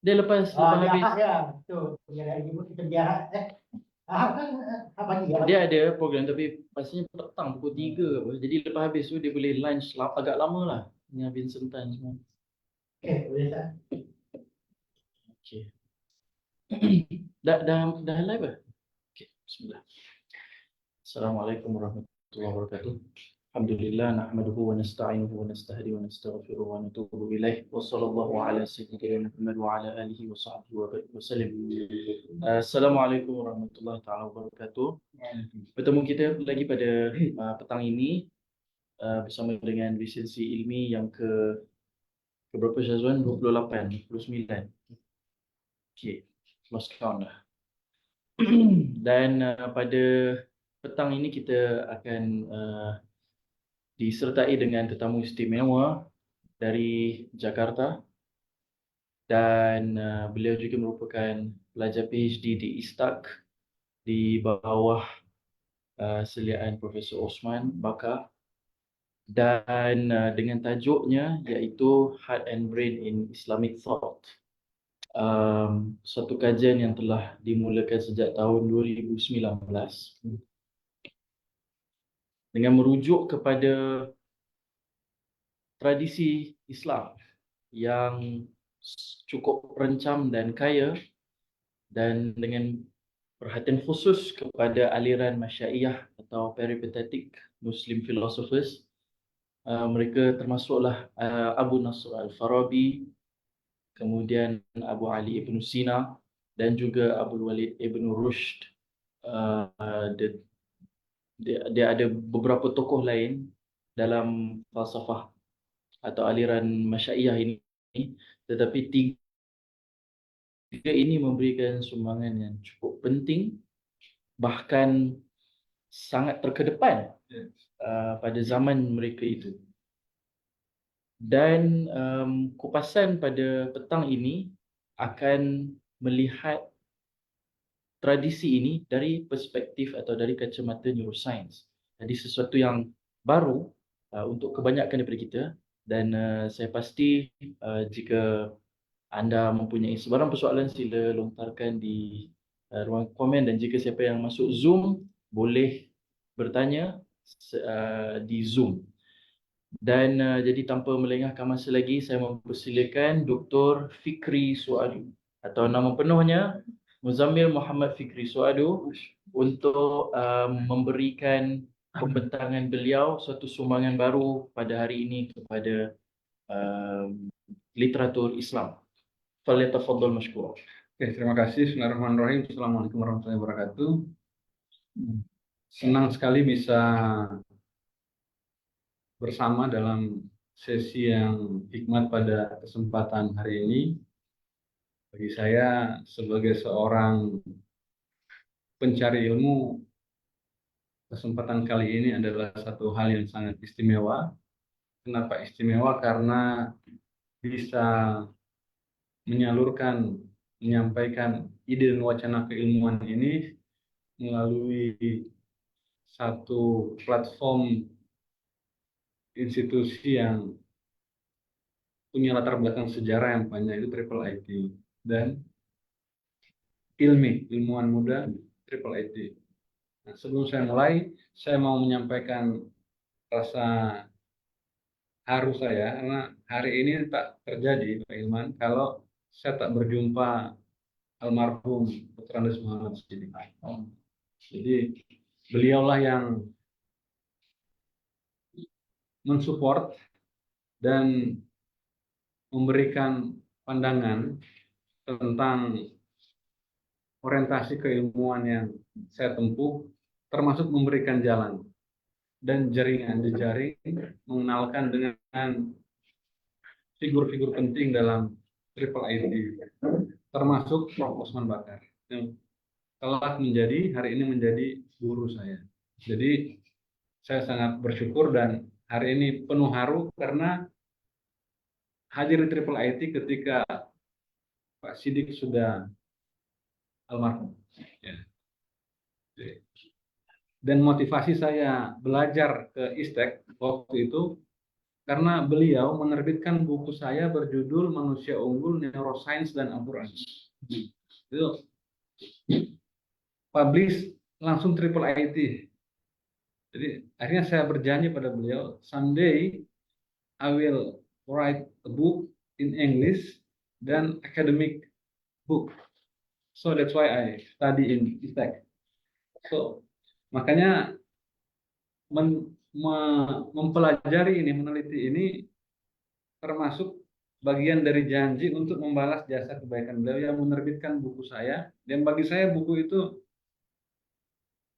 Dia lepas lepas habis Biara ya, tu biara ibu kita biara kan apa dia dia ada program tapi pastinya petang pukul 3 apa. Jadi lepas habis tu dia boleh lunch agak lama lah dengan Vincent Tan semua. boleh tak? Okey. Dah live ah? Okey, bismillah. Assalamualaikum warahmatullahi wabarakatuh. Alhamdulillah nahmaduhu wa nasta'inuhu wa nastahdi wa nastaghfiruh wa natubu ilaih wa sallallahu ala sayyidina Muhammad wa ala alihi wa sahbihi wa sallam. Assalamualaikum warahmatullahi taala wabarakatuh. Bertemu kita lagi pada petang ini bersama dengan lisensi ilmi yang ke berapa Syazwan? 28, 29. Okey, lost count lah. Dan pada petang ini kita akan disertai dengan tetamu istimewa dari Jakarta dan beliau juga merupakan pelajar PhD di ISTAK di bawah seliaan Profesor Osman Bakar dan dengan tajuknya iaitu Heart and Brain in Islamic Thought. Satu kajian yang telah dimulakan sejak tahun 2019 dengan merujuk kepada tradisi Islam yang cukup rencam dan kaya dan dengan perhatian khusus kepada aliran Masyaiyah atau peripatetic Muslim philosophers. Mereka termasuklah Abu Nasr Al-Farabi, kemudian Abu Ali Ibn Sina dan juga Abu Walid Ibn Rushd. Dia ada beberapa tokoh lain dalam falsafah atau aliran Masyaiyah ini, tetapi tiga ini memberikan sumbangan yang cukup penting, bahkan sangat terkedepan pada zaman mereka itu. Dan kupasan pada petang ini akan melihat tradisi ini dari perspektif atau dari kacamata neuroscience. Jadi sesuatu yang baru untuk kebanyakan daripada kita, dan saya pasti jika anda mempunyai sebarang persoalan sila lontarkan di ruang komen, dan jika siapa yang masuk Zoom boleh bertanya di Zoom. Dan jadi tanpa melengahkan masa lagi, saya mempersilakan Dr. Fikri Suadu atau nama penuhnya Muzammil Muhammad Fikri Suadu untuk memberikan pembentangan beliau suatu sumbangan baru pada hari ini kepada literatur Islam. Falyatafaddal mashkur. Oke, terima kasih. Bismillahirrahmanirrahim. Assalamualaikum warahmatullahi wabarakatuh. Senang sekali bisa bersama dalam sesi yang hikmat pada kesempatan hari ini. Bagi saya sebagai seorang pencari ilmu, kesempatan kali ini adalah satu hal yang sangat istimewa. Kenapa istimewa? Karena bisa menyalurkan, menyampaikan ide dan wacana keilmuan ini melalui satu platform institusi yang punya latar belakang sejarah yang panjang, itu Triple IT, dan ilmuwan muda Triple IT. Nah, sebelum saya mulai, saya mau menyampaikan rasa haru saya karena hari ini tak terjadi, Pak Ilman, kalau saya tak berjumpa almarhum Dr. Andes Muhammad Siddiq. Jadi beliaulah yang mensupport dan memberikan pandangan tentang orientasi keilmuan yang saya tempuh, termasuk memberikan jalan dan jaringan jejaring, mengenalkan dengan figur-figur penting dalam Triple IT, termasuk Prof. Osman Bakar, yang telah hari ini menjadi guru saya. Jadi saya sangat bersyukur dan hari ini penuh haru karena hadir di Triple IT ketika Pak Siddiq sudah almarhum. Ya. Dan motivasi saya belajar ke ISTEK waktu itu karena beliau menerbitkan buku saya berjudul Manusia Unggul, Neuroscience dan Al-Quran. Itu publish langsung triple IT. Jadi akhirnya saya berjanji pada beliau, someday I will write a book in English dan academic book. So that's why I study in ISTEC. So makanya mempelajari ini, meneliti ini termasuk bagian dari janji untuk membalas jasa kebaikan beliau yang menerbitkan buku saya. Dan bagi saya buku itu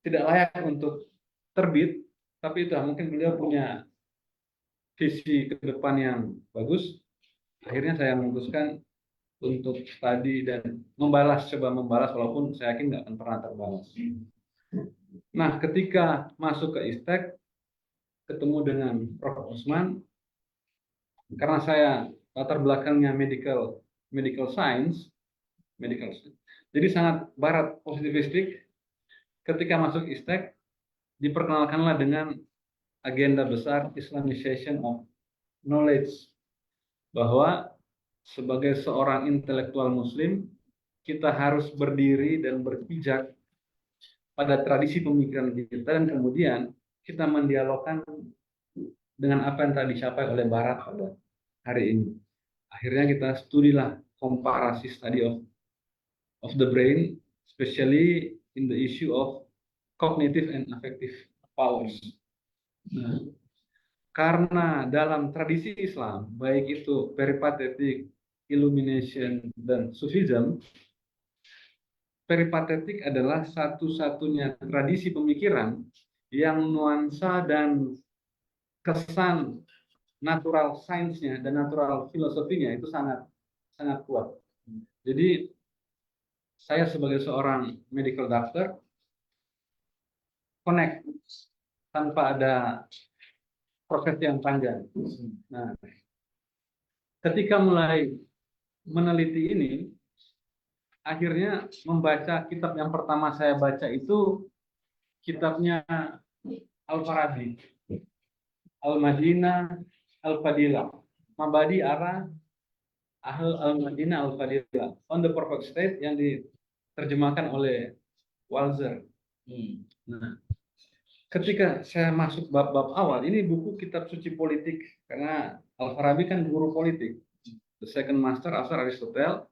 tidak layak untuk terbit, tapi itu mungkin beliau punya visi ke depan yang bagus. Akhirnya saya memutuskan untuk studi dan coba membalas, walaupun saya yakin nggak akan pernah terbalas. Nah, ketika masuk ke ISTEC, ketemu dengan Prof. Osman, karena saya latar belakangnya medical science, jadi sangat barat positivistik. Ketika masuk ISTEC, diperkenalkanlah dengan agenda besar Islamization of knowledge, bahwa sebagai seorang intelektual muslim kita harus berdiri dan berpijak pada tradisi pemikiran kita, dan kemudian kita mendialogkan dengan apa yang telah dicapai oleh barat pada hari ini. Akhirnya kita studilah komparasi study of the brain, especially in the issue of cognitive and affective powers. Nah, karena dalam tradisi Islam, baik itu peripatetik, illumination, dan sufism, peripatetik adalah satu-satunya tradisi pemikiran yang nuansa dan kesan natural science-nya dan natural filosofinya itu sangat kuat. Jadi saya sebagai seorang medical doctor connect tanpa ada proses yang panjang. Nah, ketika mulai meneliti ini, akhirnya membaca kitab yang pertama saya baca itu kitabnya Al-Farabi, Al-Madinah Al-Fadilah, Mabadi Ara Ahl Al-Madinah Al-Fadilah, On the Perfect State, yang diterjemahkan oleh Walzer. Nah, ketika saya masuk bab-bab awal, ini buku kitab suci politik, karena Al-Farabi kan guru politik, the second master after Aristotle.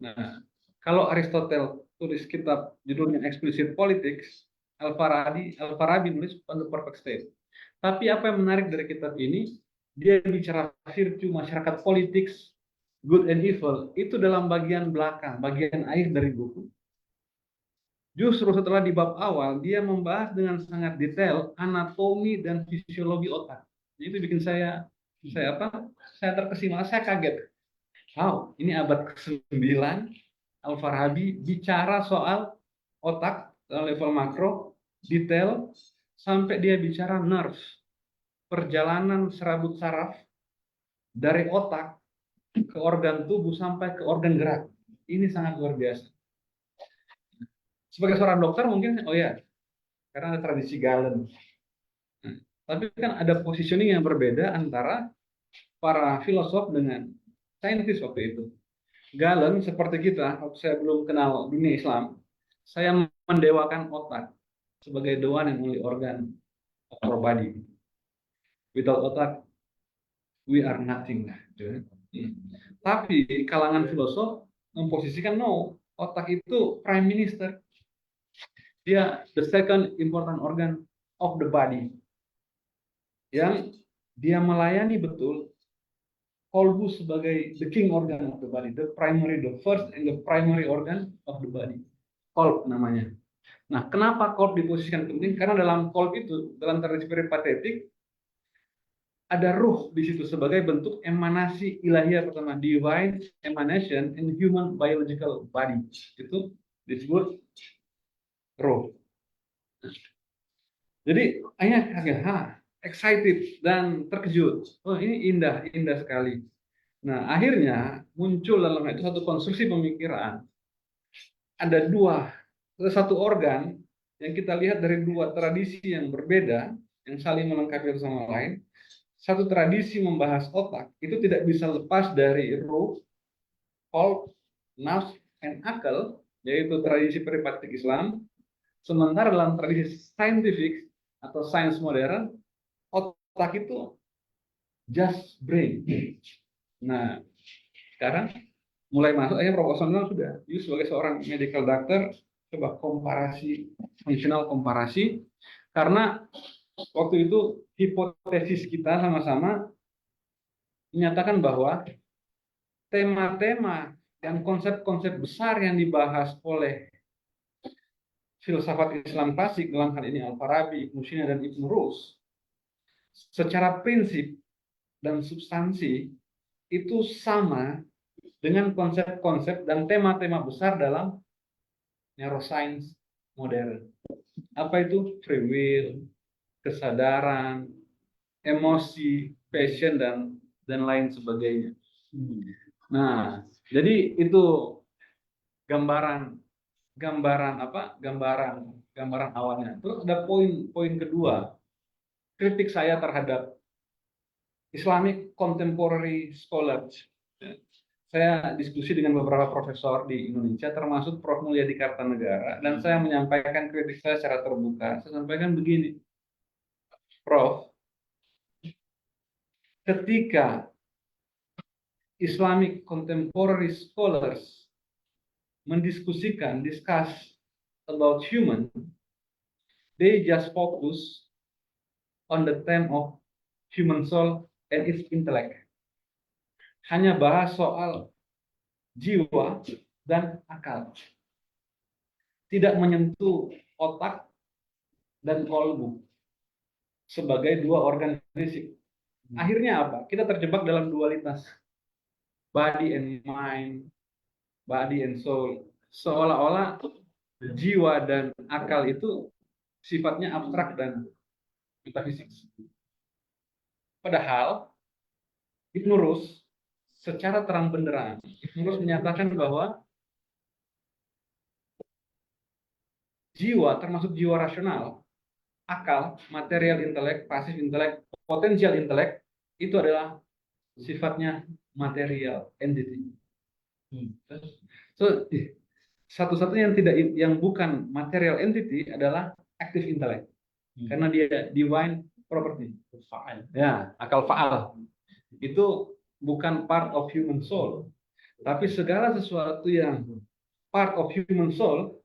Nah, kalau Aristotle tulis kitab judulnya Explicit Politics, Al-Farabi nulis On the Perfect State. Tapi apa yang menarik dari kitab ini, dia bicara virtue masyarakat politik, good and evil, itu dalam bagian belakang, bagian akhir dari buku. Justru setelah di bab awal, dia membahas dengan sangat detail anatomi dan fisiologi otak. Itu bikin saya terkesima, saya kaget. Wow, ini abad ke-9, Al-Farabi bicara soal otak dalam level makro, detail, sampai dia bicara nerve, perjalanan serabut saraf dari otak ke organ tubuh sampai ke organ gerak. Ini sangat luar biasa. Sebagai seorang dokter mungkin, oh ya, karena ada tradisi Galen. Tapi kan ada positioning yang berbeda antara para filosof dengan saintis waktu itu. Galen seperti kita, waktu saya belum kenal dunia Islam, saya mendewakan otak sebagai the one and only organ of our body. Without otak, we are nothing. Tapi kalangan filosof memposisikan no, otak itu prime minister. Dia the second important organ of the body, yang dia melayani betul kolbu sebagai the king organ of the body, the first and the primary organ of the body. Kolb namanya. Nah, kenapa kolb diposisikan penting? Karena dalam kolb itu, dalam tradisi peripatetik, ada ruh di situ sebagai bentuk emanasi ilahiyah pertama, divine emanation in human biological body. Itu disebut ruh. Jadi hanya excited dan terkejut. Oh, ini indah sekali. Nah, akhirnya muncul dalam itu satu konstruksi pemikiran. Ada satu organ yang kita lihat dari dua tradisi yang berbeda, yang saling melengkapi satu sama lain. satu tradisi membahas otak itu tidak bisa lepas dari ruh, qalb, nafs, and akal, yaitu tradisi peripatik Islam. Sementara dalam tradisi saintifik atau sains modern, otak itu just brain. Nah, sekarang mulai masuk proporsional sudah. Jadi sebagai seorang medical doctor, coba komparasi, functional komparasi, karena waktu itu hipotesis kita sama-sama menyatakan bahwa tema-tema dan konsep-konsep besar yang dibahas oleh filsafat Islam klasik, dalam hal ini Al-Farabi, Ibnu Sina, dan Ibnu Rus, secara prinsip dan substansi itu sama dengan konsep-konsep dan tema-tema besar dalam neuroscience modern. Apa itu? Free will, kesadaran, emosi, passion, dan lain sebagainya. Nah, jadi itu gambaran awalnya. Terus ada poin kedua, kritik saya terhadap Islamic Contemporary Scholars. Saya diskusi dengan beberapa profesor di Indonesia, termasuk Prof. Mulyadi Kartanegara, dan saya menyampaikan kritik saya secara terbuka. Saya sampaikan begini, Prof, ketika Islamic Contemporary Scholars discuss about human, they just focus on the theme of human soul and its intellect. Hanya bahas soal jiwa dan akal. Tidak menyentuh otak dan kolbu sebagai dua organ fisik. Akhirnya apa? Kita terjebak dalam dualitas. Body and mind, body and soul. Seolah-olah jiwa dan akal itu sifatnya abstrak dan metafisik. Padahal Ibnu Rus secara terang benderang, Ibnu Rus menyatakan bahwa jiwa termasuk jiwa rasional, akal, material intelek, pasif intelek, potensial intelek itu adalah sifatnya material entity. So, satu-satunya yang bukan material entity adalah active intellect. Karena dia divine property. Ya, akal faal. Itu bukan part of human soul. Tapi segala sesuatu yang part of human soul,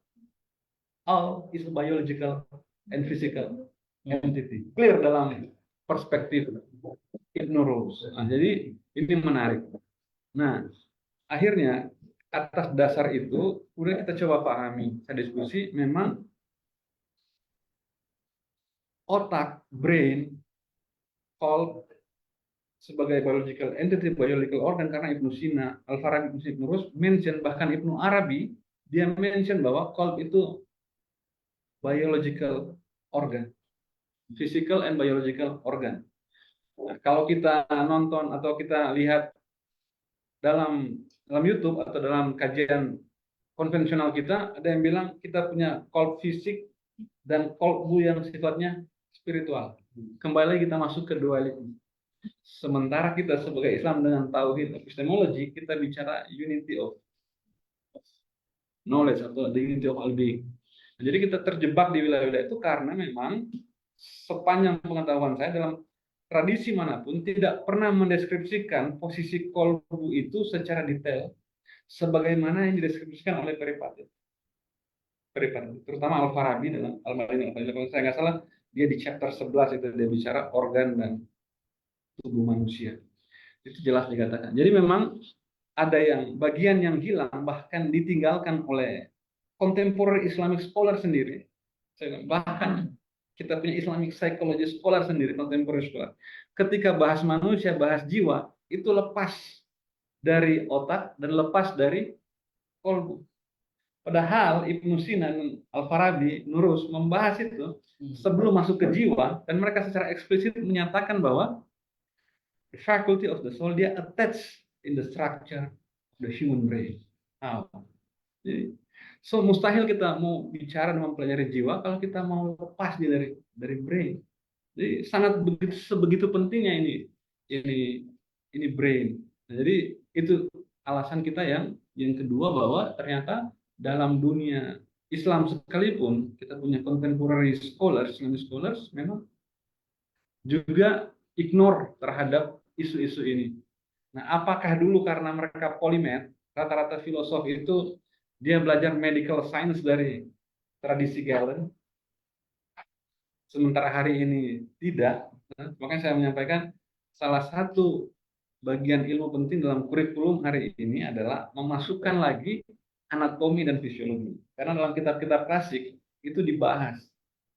all is a biological and physical entity. Clear dalam perspektif Ibnu Rus. Nah, jadi ini menarik. Nah, akhirnya atas dasar itu udah kita coba pahami, saya diskusi, memang otak, brain, called sebagai biological entity, biological organ, karena Ibnu Sina, Al-Farabi, Ibnu Rus mention, bahkan Ibnu Arabi dia mention bahwa qalb itu biological organ, physical and biological organ. Nah, kalau kita nonton atau kita lihat dalam YouTube atau dalam kajian konvensional kita, ada yang bilang kita punya qalb fisik dan qalbu yang sifatnya spiritual. Kembali lagi kita masuk ke dualisme. Sementara kita sebagai Islam dengan tauhid epistemologi, kita bicara unity of knowledge atau the unity of all-being. Jadi kita terjebak di wilayah-wilayah itu karena memang sepanjang pengetahuan saya dalam tradisi manapun tidak pernah mendeskripsikan posisi kolbu itu secara detail sebagaimana yang dideskripsikan oleh Peripatit, terutama Al-Farabi dalam Al-Madinah. Kalau saya nggak salah, dia di chapter 11 itu dia bicara organ dan tubuh manusia. Itu jelas dikatakan. Jadi memang ada yang bagian yang hilang, bahkan ditinggalkan oleh contemporary Islamic scholar sendiri. Bahkan kita punya Islamic psychology scholar sendiri, contemporary scholar. Ketika bahas manusia, bahas jiwa, itu lepas dari otak dan lepas dari kolbu. Padahal Ibnu Sina dan Al-Farabi, Nurus membahas itu sebelum masuk ke jiwa, dan mereka secara eksplisit menyatakan bahwa the faculty of the soul, dia attached in the structure of the human brain. Jadi, so mustahil kita mau bicara dan mempelajari jiwa kalau kita mau lepas dia dari brain. Jadi sangat sebegitu pentingnya ini ini brain. Nah, jadi itu alasan kita yang kedua bahwa ternyata dalam dunia Islam sekalipun kita punya contemporary scholars, Islamic scholars memang juga ignore terhadap isu-isu ini. Nah, apakah dulu karena mereka polimet, rata-rata filosof itu dia belajar medical science dari tradisi Galen, sementara hari ini tidak. Nah, makanya saya menyampaikan salah satu bagian ilmu penting dalam kurikulum hari ini adalah memasukkan lagi anatomi dan fisiologi. Karena dalam kitab-kitab klasik itu dibahas.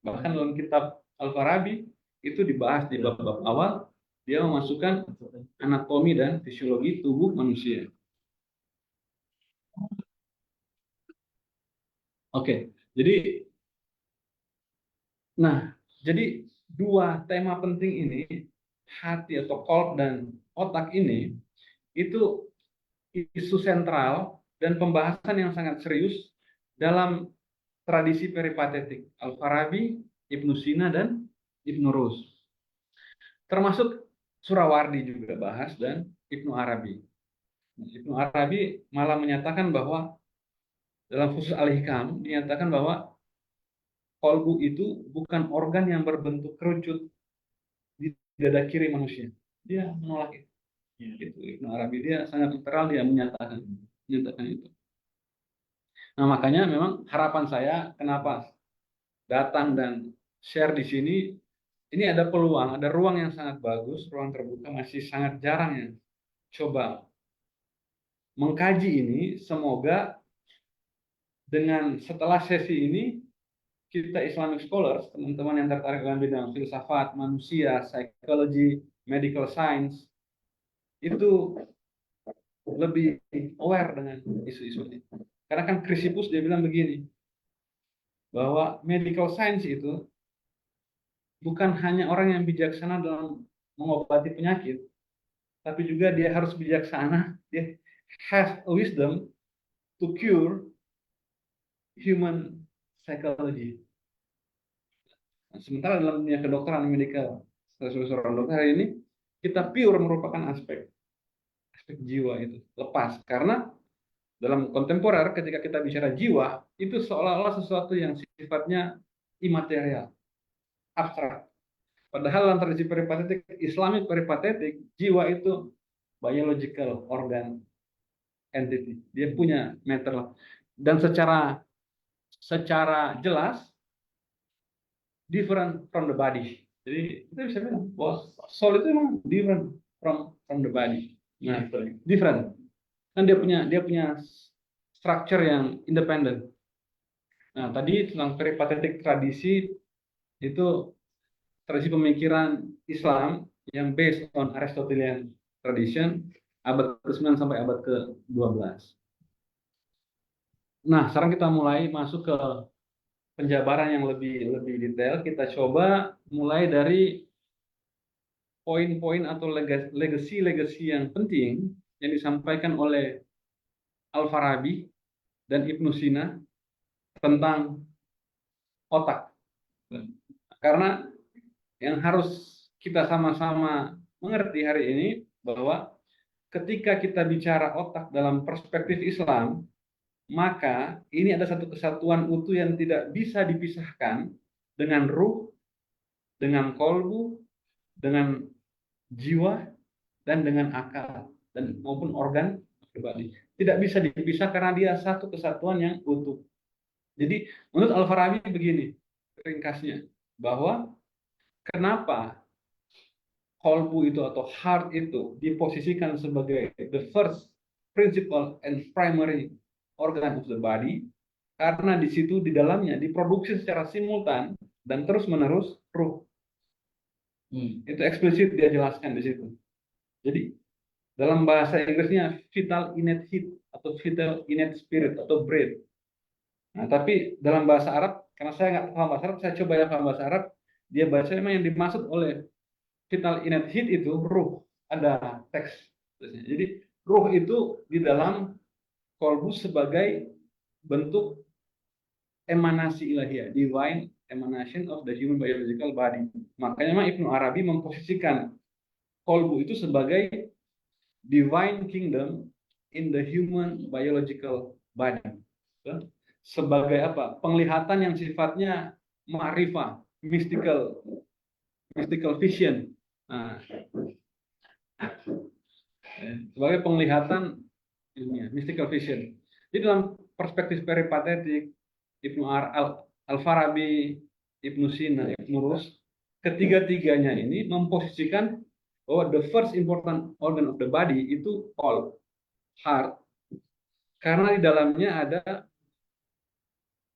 Bahkan dalam kitab Al-Farabi itu dibahas di bab-bab awal, dia memasukkan anatomi dan fisiologi tubuh manusia. Oke, jadi dua tema penting ini, hati atau kolb dan otak ini, itu isu sentral dan pembahasan yang sangat serius dalam tradisi peripatetik Al-Farabi, Ibnu Sina, dan Ibnu Rus. Termasuk Surawardi juga bahas dan Ibnu Arabi. Ibnu Arabi malah menyatakan bahwa dalam khusus Al-Hikam dinyatakan bahwa kolbu itu bukan organ yang berbentuk kerucut di dada kiri manusia. Dia menolak itu. Itu Ibnu Arabi, dia sangat literal, dia menyatakan itu. Nah, makanya memang harapan saya kenapa datang dan share di sini, ini ada peluang, ada ruang yang sangat bagus, ruang terbuka, masih sangat jarang yang coba mengkaji ini. Semoga dengan setelah sesi ini kita Islamic scholars, teman-teman yang tertarik dalam bidang filsafat, manusia, psikologi, medical science, itu lebih aware dengan isu-isu ini. Karena kan Chrysippus dia bilang begini, bahwa medical science itu bukan hanya orang yang bijaksana dalam mengobati penyakit, tapi juga dia harus bijaksana, dia has a wisdom to cure human psychology. Nah, sementara dalam dunia kedokteran medikal, seorang dokter hari ini, kita pure merupakan aspek jiwa itu lepas, karena dalam kontemporer ketika kita bicara jiwa itu seolah-olah sesuatu yang sifatnya imaterial, abstrak. Padahal dalam tradisi peripatetik, Islamic peripatetik, jiwa itu biological organ entity. Dia punya matter. Dan secara jelas different from the body. Jadi kita bisa bilang bahwa soul itu memang different from the body. Nah, different. Kan dia punya structure yang independen. Nah, tadi tentang peripatetik tradisi itu tradisi pemikiran Islam yang based on Aristotelian tradition abad ke-9 sampai abad ke-12. Nah, sekarang kita mulai masuk ke penjabaran yang lebih detail. Kita coba mulai dari poin-poin atau legacy yang penting yang disampaikan oleh Al-Farabi dan Ibnu Sina tentang otak. Karena yang harus kita sama-sama mengerti hari ini bahwa ketika kita bicara otak dalam perspektif Islam, maka ini ada satu kesatuan utuh yang tidak bisa dipisahkan dengan ruh, dengan kolbu, dengan jiwa, dan dengan akal, dan maupun organ pribadi. Tidak bisa dipisah karena dia satu kesatuan yang utuh. Jadi menurut Al-Farabi begini ringkasnya, bahwa kenapa kolbu itu atau heart itu diposisikan sebagai the first principal and primary organ of the body, karena di situ di dalamnya diproduksi secara simultan dan terus menerus ruh. Itu eksplisit dia jelaskan di situ. Jadi dalam bahasa Inggrisnya vital innate heat atau vital innate spirit atau breath. Nah, tapi dalam bahasa Arab, karena saya nggak paham bahasa Arab, saya coba yang paham bahasa Arab, dia baca memang yang dimaksud oleh vital innate heat itu ruh, ada teks. Jadi ruh itu di dalam kolbu sebagai bentuk emanasi ilahiyah, divine emanation of the human biological body. Makanya memang Ibnu Arabi memposisikan kolbu itu sebagai divine kingdom in the human biological body. Sebagai apa? Penglihatan yang sifatnya ma'rifah, mystical vision. Nah, sebagai penglihatan ilmiah, mystical vision. Jadi dalam perspektif peripatetik, Al-Farabi, Ibnu Sina, Ibnu Rus, ketiga-tiganya ini memposisikan bahwa the first important organ of the body itu heart, karena di dalamnya ada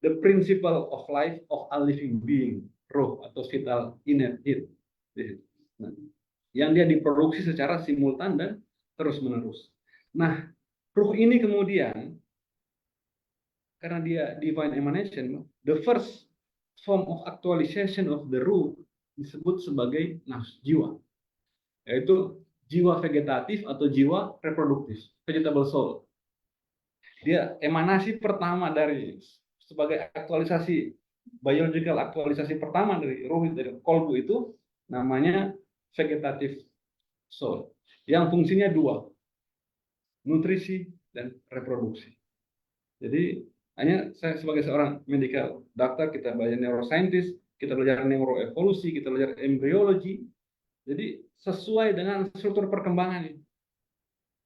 the principle of life of a living being, roh atau vital innate. Nah, yang dia diproduksi secara simultan dan terus-menerus. Nah, ruh ini kemudian karena dia divine emanation, the first form of actualization of the ruh disebut sebagai nafsu jiwa, yaitu jiwa vegetatif atau jiwa reproduktif, vegetable soul. Dia emanasi pertama dari sebagai aktualisasi biological, aktualisasi pertama dari ruh, dari kolbu itu namanya vegetative soul, yang fungsinya dua, nutrisi dan reproduksi. Jadi hanya saya sebagai seorang medical doctor, kita belajar neuroscientist, kita belajar neuroevolusi, kita belajar embryologi. Jadi sesuai dengan struktur perkembangan ini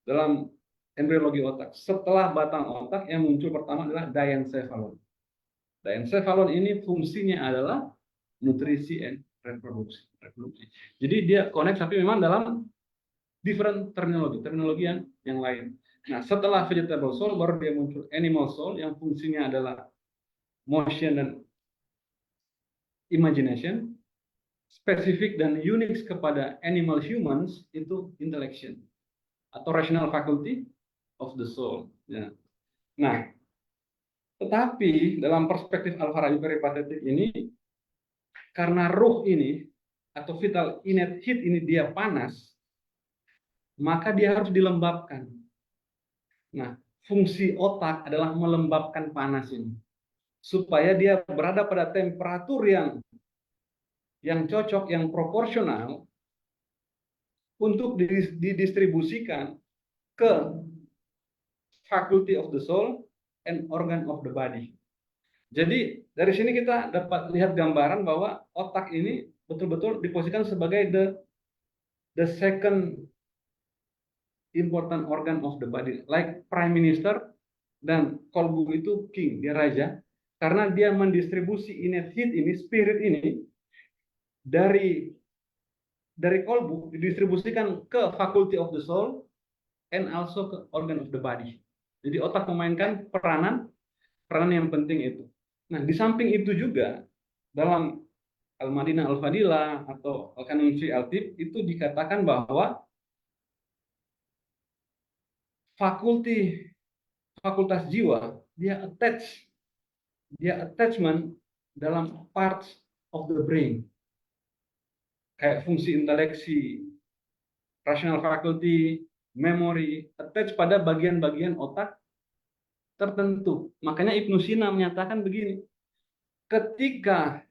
dalam embriologi otak. Setelah batang otak yang muncul pertama adalah diencephalon. Diencephalon ini fungsinya adalah nutrisi and reproduksi. Jadi dia connect, tapi memang dalam different terminologi yang lain. Nah, setelah vegetable soul baru dia muncul animal soul yang fungsinya adalah motion dan imagination. Spesifik dan unik kepada animal humans itu intellection atau rational faculty of the soul. Ya. Nah, tetapi dalam perspektif Al-Farabi peripatetik ini, karena ruh ini atau vital innate heat ini dia panas, maka dia harus dilembabkan. Nah, fungsi otak adalah melembabkan panas ini supaya dia berada pada temperatur yang cocok, yang proporsional untuk didistribusikan ke faculty of the soul and organ of the body. Jadi dari sini kita dapat lihat gambaran bahwa otak ini betul-betul diposisikan sebagai the second important organ of the body, like prime minister, dan kolbu itu king, dia raja, karena dia mendistribusi innate heat ini, spirit ini dari kolbu didistribusikan ke faculty of the soul and also ke organ of the body. Jadi otak memainkan peranan yang penting itu. Nah, di samping itu juga dalam Al-Madinah Al-Fadilah atau Al-Kanun fi Al-Tib itu dikatakan bahwa fakultas jiwa dia attachment dalam parts of the brain, kayak fungsi inteleksi, rational faculty, memory, attach pada bagian-bagian otak tertentu. Makanya Ibnu Sina menyatakan begini, ketika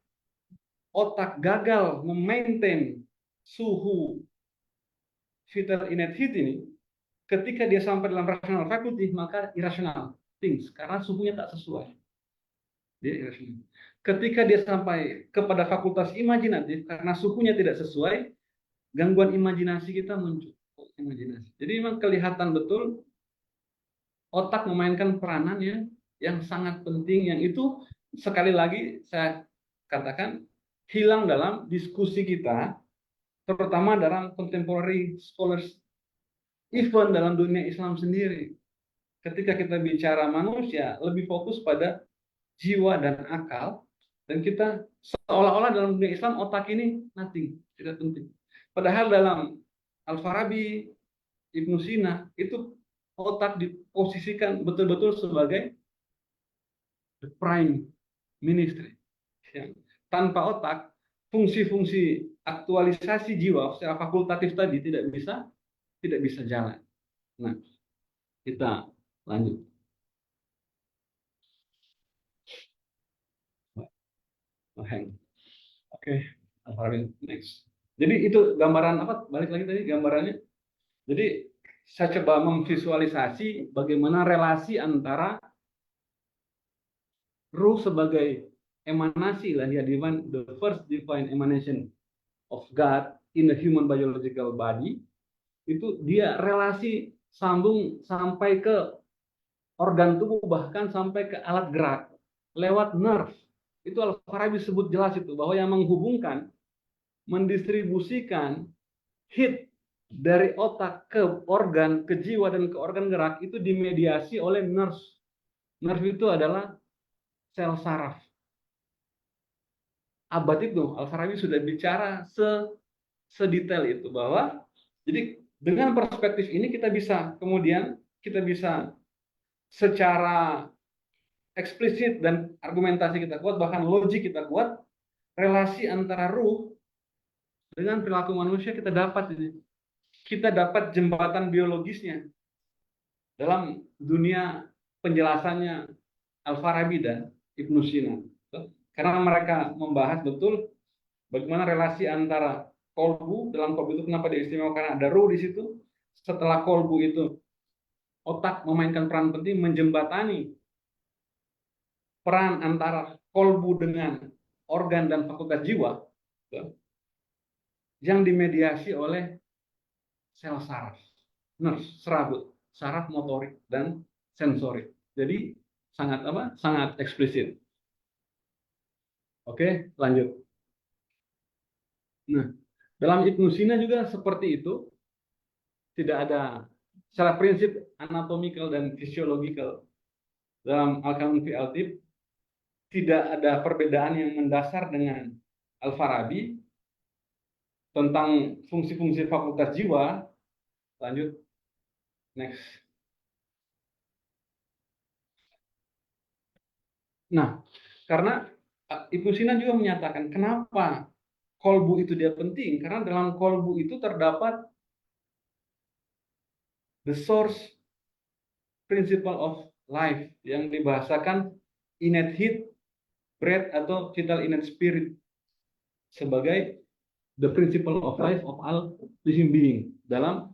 otak gagal memaintain suhu vital innate heat ini, ketika dia sampai dalam rational faculty, maka irrational things, karena suhunya tak sesuai. Dia irrational. Ketika dia sampai kepada fakultas imajinatif, karena suhunya tidak sesuai, gangguan imajinasi kita muncul. Jadi memang kelihatan betul otak memainkan peranan yang sangat penting, yang itu sekali lagi saya katakan hilang dalam diskusi kita, terutama dalam contemporary scholars, even dalam dunia Islam sendiri. Ketika kita bicara manusia, lebih fokus pada jiwa dan akal, dan kita seolah-olah dalam dunia Islam otak ini nothing, tidak penting. Padahal dalam Al-Farabi, Ibnu Sina, itu otak diposisikan betul-betul sebagai the prime ministry. Tanpa otak, fungsi-fungsi aktualisasi jiwa secara fakultatif tadi tidak bisa jalan. Nah, kita lanjut. Hang. Oke, Al-Farabi next. Jadi itu gambaran apa? Balik lagi tadi gambarannya. Jadi saya coba memvisualisasi bagaimana relasi antara ruh sebagai emanasi lah ya, divine, the first divine emanation of God in the human biological body, itu dia relasi sambung sampai ke organ tubuh, bahkan sampai ke alat gerak lewat nerve. Itu Al-Farabi sebut jelas itu, bahwa yang menghubungkan, mendistribusikan heat dari otak ke organ, ke jiwa, dan ke organ gerak itu dimediasi oleh nerve. Nerve itu adalah sel saraf. Abad itu Al-Farabi sudah bicara sedetail itu, bahwa jadi dengan perspektif ini kita bisa kemudian secara eksplisit dan argumentasi kita kuat, bahkan logik kita kuat, relasi antara ruh dengan perilaku manusia kita dapat ini. Kita dapat jembatan biologisnya dalam dunia penjelasannya Al-Farabi dan Ibnu Sina. Karena mereka membahas betul bagaimana relasi antara kolbu, dalam kolbu itu kenapa diistimewakan, karena ada ruh di situ. Setelah kolbu itu, otak memainkan peran penting menjembatani peran antara kolbu dengan organ dan fakultas jiwa yang dimediasi oleh sel saraf, nerve, serabut, saraf motorik dan sensorik. Jadi sangat eksplisit. Oke, lanjut. Nah, dalam Ibnu Sina juga seperti itu. Tidak ada secara prinsip anatomikal dan fisiologikal dalam Al-Kalam fi Al-Tib, tidak ada perbedaan yang mendasar dengan Al-Farabi tentang fungsi-fungsi fakultas jiwa. Lanjut, next. Nah, karena Ibnu Sina juga menyatakan kenapa kolbu itu dia penting, karena dalam kolbu itu terdapat the source principle of life, yang dibahasakan innate heat, breath, atau vital innate spirit sebagai the principle of life of all living being dalam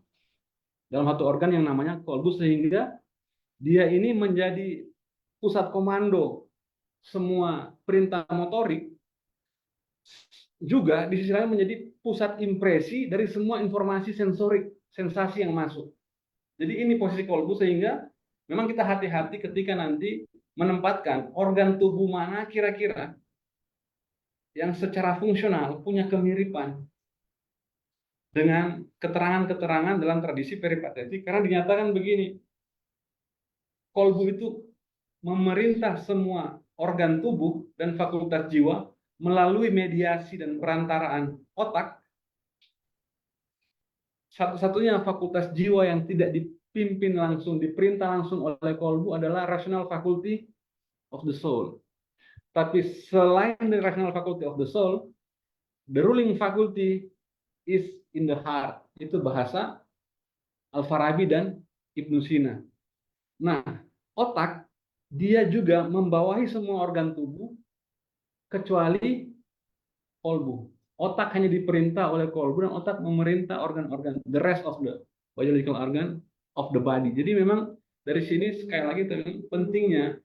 satu organ yang namanya kolbu, sehingga dia ini menjadi pusat komando semua perintah motorik, juga di sisi lain menjadi pusat impresi dari semua informasi sensorik, sensasi yang masuk. Jadi ini posisi kolbu, sehingga memang kita hati-hati ketika nanti menempatkan organ tubuh mana kira-kira yang secara fungsional punya kemiripan dengan keterangan-keterangan dalam tradisi peripatetik, karena dinyatakan begini, kolbu itu memerintah semua organ tubuh dan fakultas jiwa melalui mediasi dan perantaraan otak. Satu-satunya fakultas jiwa yang tidak dipimpin langsung, diperintah langsung oleh kolbu adalah rational faculty of the soul. Tapi selain dari rational faculty of the soul, the ruling faculty is in the heart. Itu bahasa Al-Farabi dan Ibnu Sina. Nah, otak dia juga membawahi semua organ tubuh kecuali kolbu. Otak hanya diperintah oleh kolbu dan otak memerintah organ-organ, the rest of the biological organ of the body. Jadi memang dari sini sekali lagi pentingnya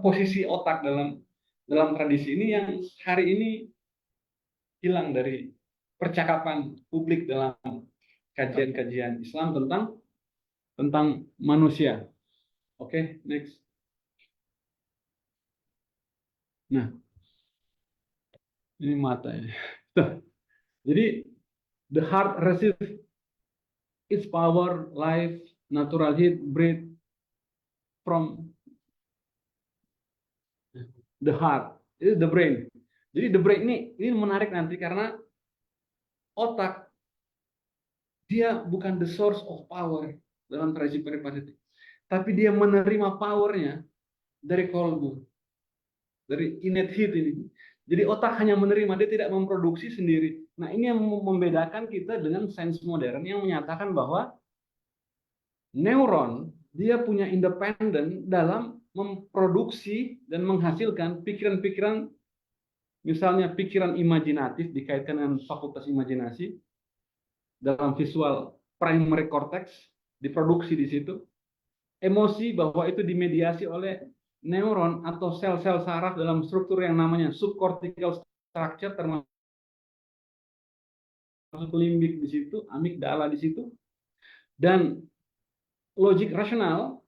posisi otak dalam tradisi ini, yang hari ini hilang dari percakapan publik dalam kajian-kajian Islam tentang manusia. Oke, next. Nah, ini mata ya. Jadi the heart receives its power, life, natural heat, breath from the heart. Itu the brain. Jadi the brain ini menarik nanti, karena otak dia bukan the source of power dalam tradisi peripatetik, tapi dia menerima powernya dari kolbu, dari innate heat ini. Jadi otak hanya menerima, dia tidak memproduksi sendiri. Nah, ini yang membedakan kita dengan sains modern yang menyatakan bahwa neuron dia punya independen dalam memproduksi dan menghasilkan pikiran-pikiran Misalnya pikiran imajinatif dikaitkan dengan fakultas imajinasi dalam visual primary cortex diproduksi di situ. Emosi bahwa itu dimediasi oleh neuron atau sel-sel saraf dalam struktur yang namanya subcortical structure, termasuk limbik di situ, amigdala di situ, dan logik rasional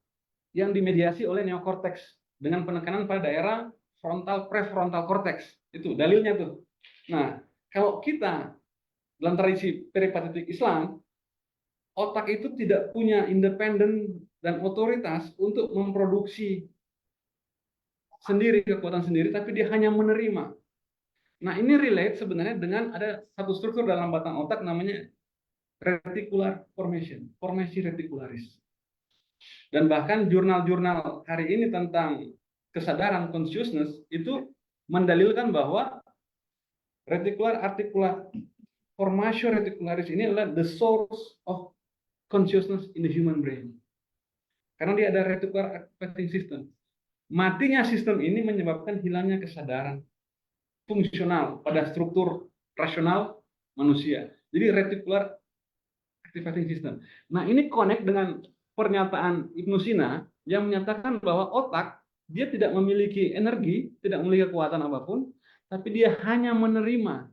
yang dimediasi oleh neokorteks dengan penekanan pada daerah frontal prefrontal cortex. Itu dalilnya tuh. Nah, kalau kita dalam tradisi peripatetik Islam, otak itu tidak punya independen dan otoritas untuk memproduksi sendiri kekuatan sendiri, tapi dia hanya menerima. Nah, ini relate sebenarnya dengan ada satu struktur dalam batang otak namanya reticular formation, formasi reticularis. Dan bahkan jurnal-jurnal hari ini tentang kesadaran consciousness itu mendalilkan bahwa reticular articular formation reticularis ini adalah the source of consciousness in the human brain. Karena dia ada reticular activating system. Matinya sistem ini menyebabkan hilangnya kesadaran fungsional pada struktur rasional manusia. Jadi reticular activating system. Nah, ini connect dengan pernyataan Ibnu Sina yang menyatakan bahwa otak dia tidak memiliki energi, tidak memiliki kekuatan apapun, tapi dia hanya menerima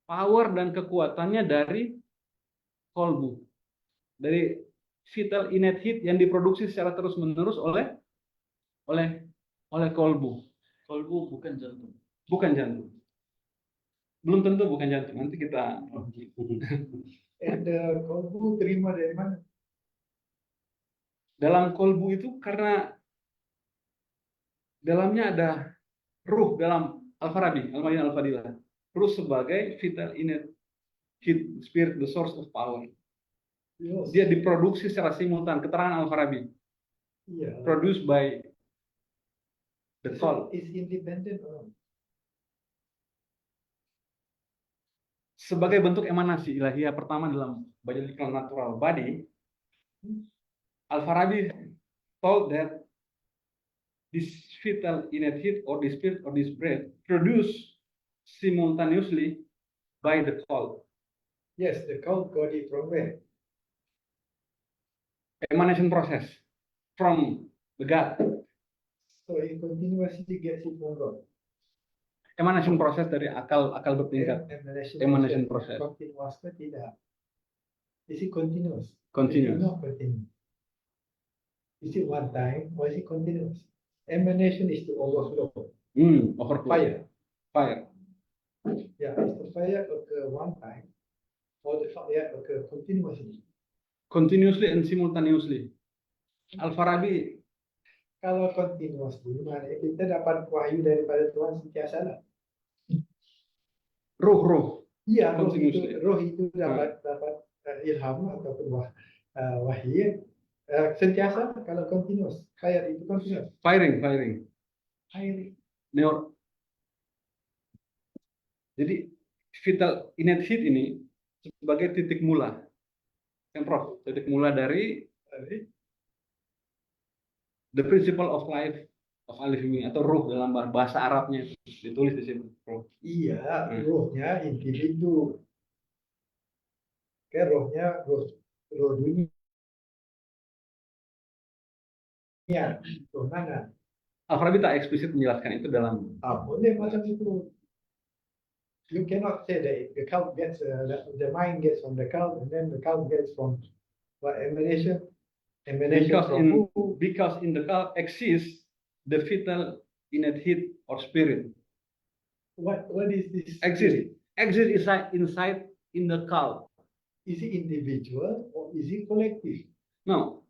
power dan kekuatannya dari kolbu, dari vital innate heat yang diproduksi secara terus-menerus oleh kolbu. Kolbu bukan jantung. Bukan jantung. Belum tentu bukan jantung. Nanti kita Kolbu terima dari mana? dalam kolbu itu karena dalamnya ada ruh dalam Al-Farabi, Al-Ma'in Al-Fadilah. Ruh sebagai vital innate heat, spirit, the source of power. Yes. Dia diproduksi secara simultan, keterangan Al-Farabi. Iya. Produced by the call. Is independent or Sebagai bentuk emanasi ilahiyah pertama dalam biological natural body, Al-Farabi told that this vital innate heat or this spirit or this breath produced simultaneously by the call. yes, the cold got it from where? Emanation process from the gut. So it continuously gets it from God. Emanation process dari akal bertingkat. Emanation process. Continuous ke tidak? Is it continuous? Continuous. It is not continuous. Is it one time or is it continuous? Emanation is to overflow. Overflow. Fire. Yeah, is the fire occur one time or the fire occur continuously? Continuously and simultaneously. Al-Farabi, Kalau continuously, mana kita dapat wahyu daripada Tuhan sentiasa lah. ruh. Iya, Continuously. roh itu dapat ilham ataupun wahyu sentiasa kalau continuous. Fire itu continuous. Firing. Air. Jadi vital innate heat ini sebagai titik mula. Prof, titik mula dari the principle of life of alif-mim atau ruh dalam bahasa Arabnya itu ditulis di sini, Prof. Iya, rohnya individu. Kayak roh dunia. Roh mana? Al-Farabi tak eksplisit menjelaskan itu dalam Boleh macam itu. You cannot say that the cult gets the mind gets from the cult and then the cult gets from what emanation from who? because in the cult exists the vital innate heat or spirit. What is this? Exist inside in the cult. Is it individual or is it collective? No,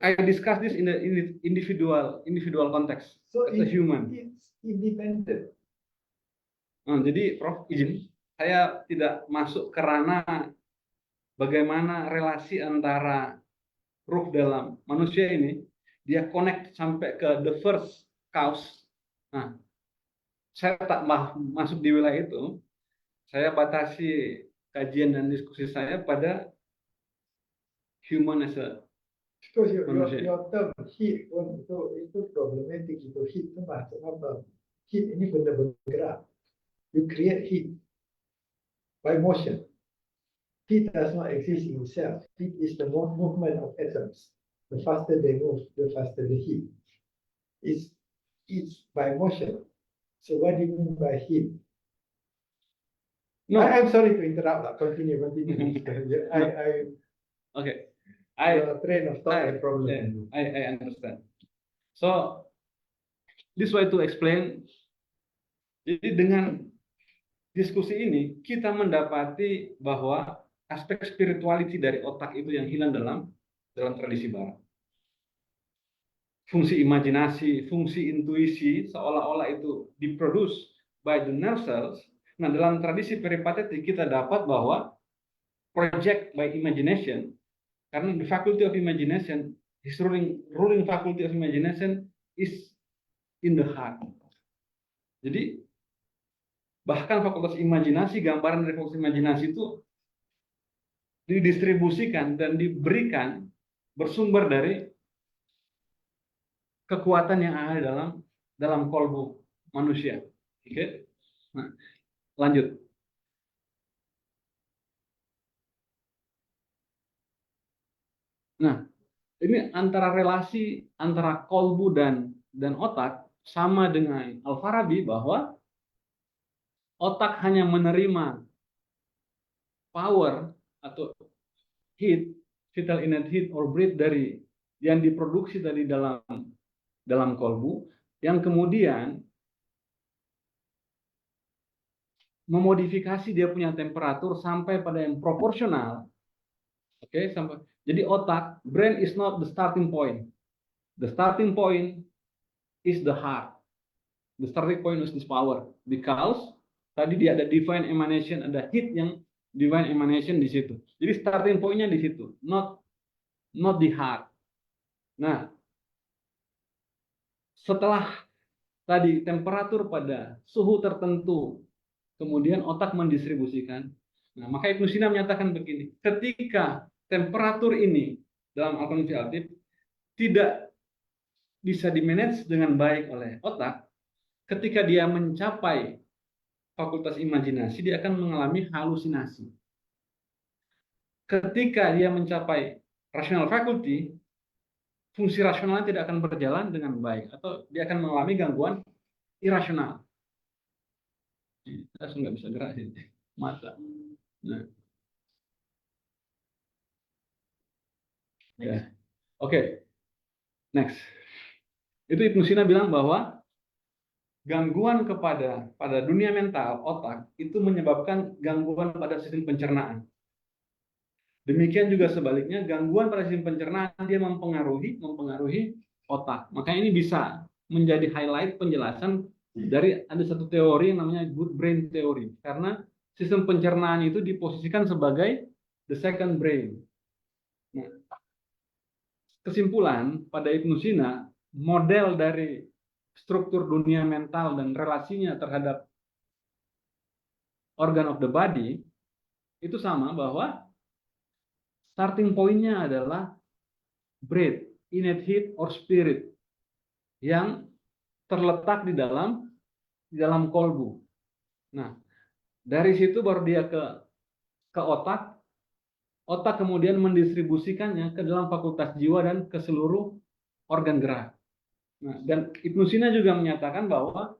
I discuss this in the individual context So as a human. It's independent. Nah, jadi Prof izin, saya tidak masuk ke ranah bagaimana relasi antara ruh dalam manusia ini, dia connect sampai ke the first cause. Nah, saya tak masuk di wilayah itu. Saya batasi kajian dan diskusi saya pada human as a Because manusia. your term heat itu problematik itu heat itu macam apa? heat ini benda bergerak. You create heat by motion. Heat does not exist in itself. Heat is the movement of atoms. The faster they move, the faster the heat. It's by motion. So what do you mean by heat? No. I'm sorry to interrupt. Continue. Okay. Your train of thought is problem. I understand. So this way to explain. Jadi dengan diskusi ini kita mendapati bahwa aspek spirituality dari otak itu yang hilang dalam tradisi barat. Fungsi imajinasi, fungsi intuisi seolah-olah itu diproduce by the nerve cells. Nah, dalam tradisi peripatetik kita dapat bahwa project by imagination, karena the faculty of imagination, his ruling faculty of imagination is in the heart. Jadi bahkan fakultas imajinasi, gambaran dari fakultas imajinasi itu didistribusikan dan diberikan bersumber dari kekuatan yang ada dalam kolbu manusia. Oke? Nah, lanjut. Nah, ini antara relasi antara kolbu dan otak sama dengan Al-Farabi bahwa otak hanya menerima power atau heat, vital innate heat or breath dari yang diproduksi dari dalam kolbu, yang kemudian memodifikasi dia punya temperatur sampai pada yang proporsional. Oke, sampai. Jadi otak, brain is not the starting point. The starting point is the heart. The starting point is this power, because tadi dia ada divine emanation, ada heat yang divine emanation di situ. Jadi starting point-nya di situ, not the heart. Nah, setelah tadi temperatur pada suhu tertentu, kemudian otak mendistribusikan. Nah, maka Ibnu Sina menyatakan begini, ketika temperatur ini dalam alkohol aktif tidak bisa dimanage dengan baik oleh otak, ketika dia mencapai fakultas imajinasi, dia akan mengalami halusinasi. Ketika dia mencapai rational faculty, fungsi rasionalnya tidak akan berjalan dengan baik, atau dia akan mengalami gangguan irasional. Langsung nggak bisa gerak sih mata. Nah. Ya. Oke. Next. Itu Ibnu Sina bilang bahwa gangguan pada dunia mental otak itu menyebabkan gangguan pada sistem pencernaan. Demikian juga sebaliknya, gangguan pada sistem pencernaan dia mempengaruhi otak. Maka ini bisa menjadi highlight penjelasan dari ada satu teori yang namanya good brain theory, karena sistem pencernaan itu diposisikan sebagai the second brain. Nah, kesimpulan pada Ibnu Sina, model dari struktur dunia mental dan relasinya terhadap organ of the body itu sama, bahwa starting point-nya adalah breath, innate heat or spirit yang terletak di dalam kolbu. Nah, dari situ baru dia ke otak. Otak kemudian mendistribusikannya ke dalam fakultas jiwa dan ke seluruh organ gerak. Nah, dan Ibnu Sina juga menyatakan bahwa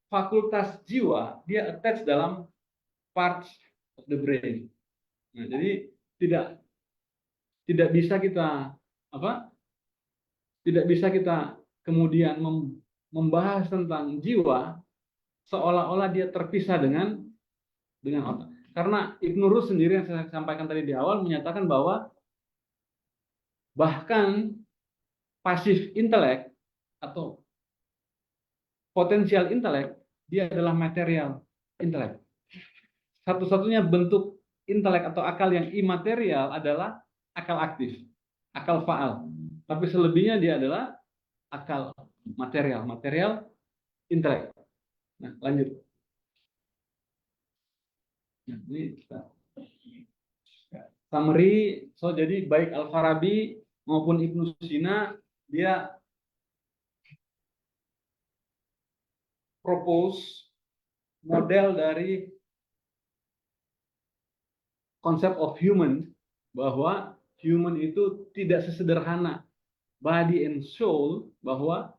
fakultas jiwa dia attach dalam parts of the brain. Nah, jadi tidak bisa kita kemudian membahas tentang jiwa seolah-olah dia terpisah dengan otak. Karena Ibnu Rus sendiri yang saya sampaikan tadi di awal menyatakan bahwa bahkan pasif intelek atau potensial intelek dia adalah material intelek. Satu-satunya bentuk intelek atau akal yang imaterial adalah akal aktif, akal faal. Tapi selebihnya dia adalah akal material intelek. Nah, lanjut. Nah, ini summary. So jadi baik Al-Farabi maupun Ibnu Sina dia propose model dari konsep of human, bahwa human itu tidak sesederhana body and soul, bahwa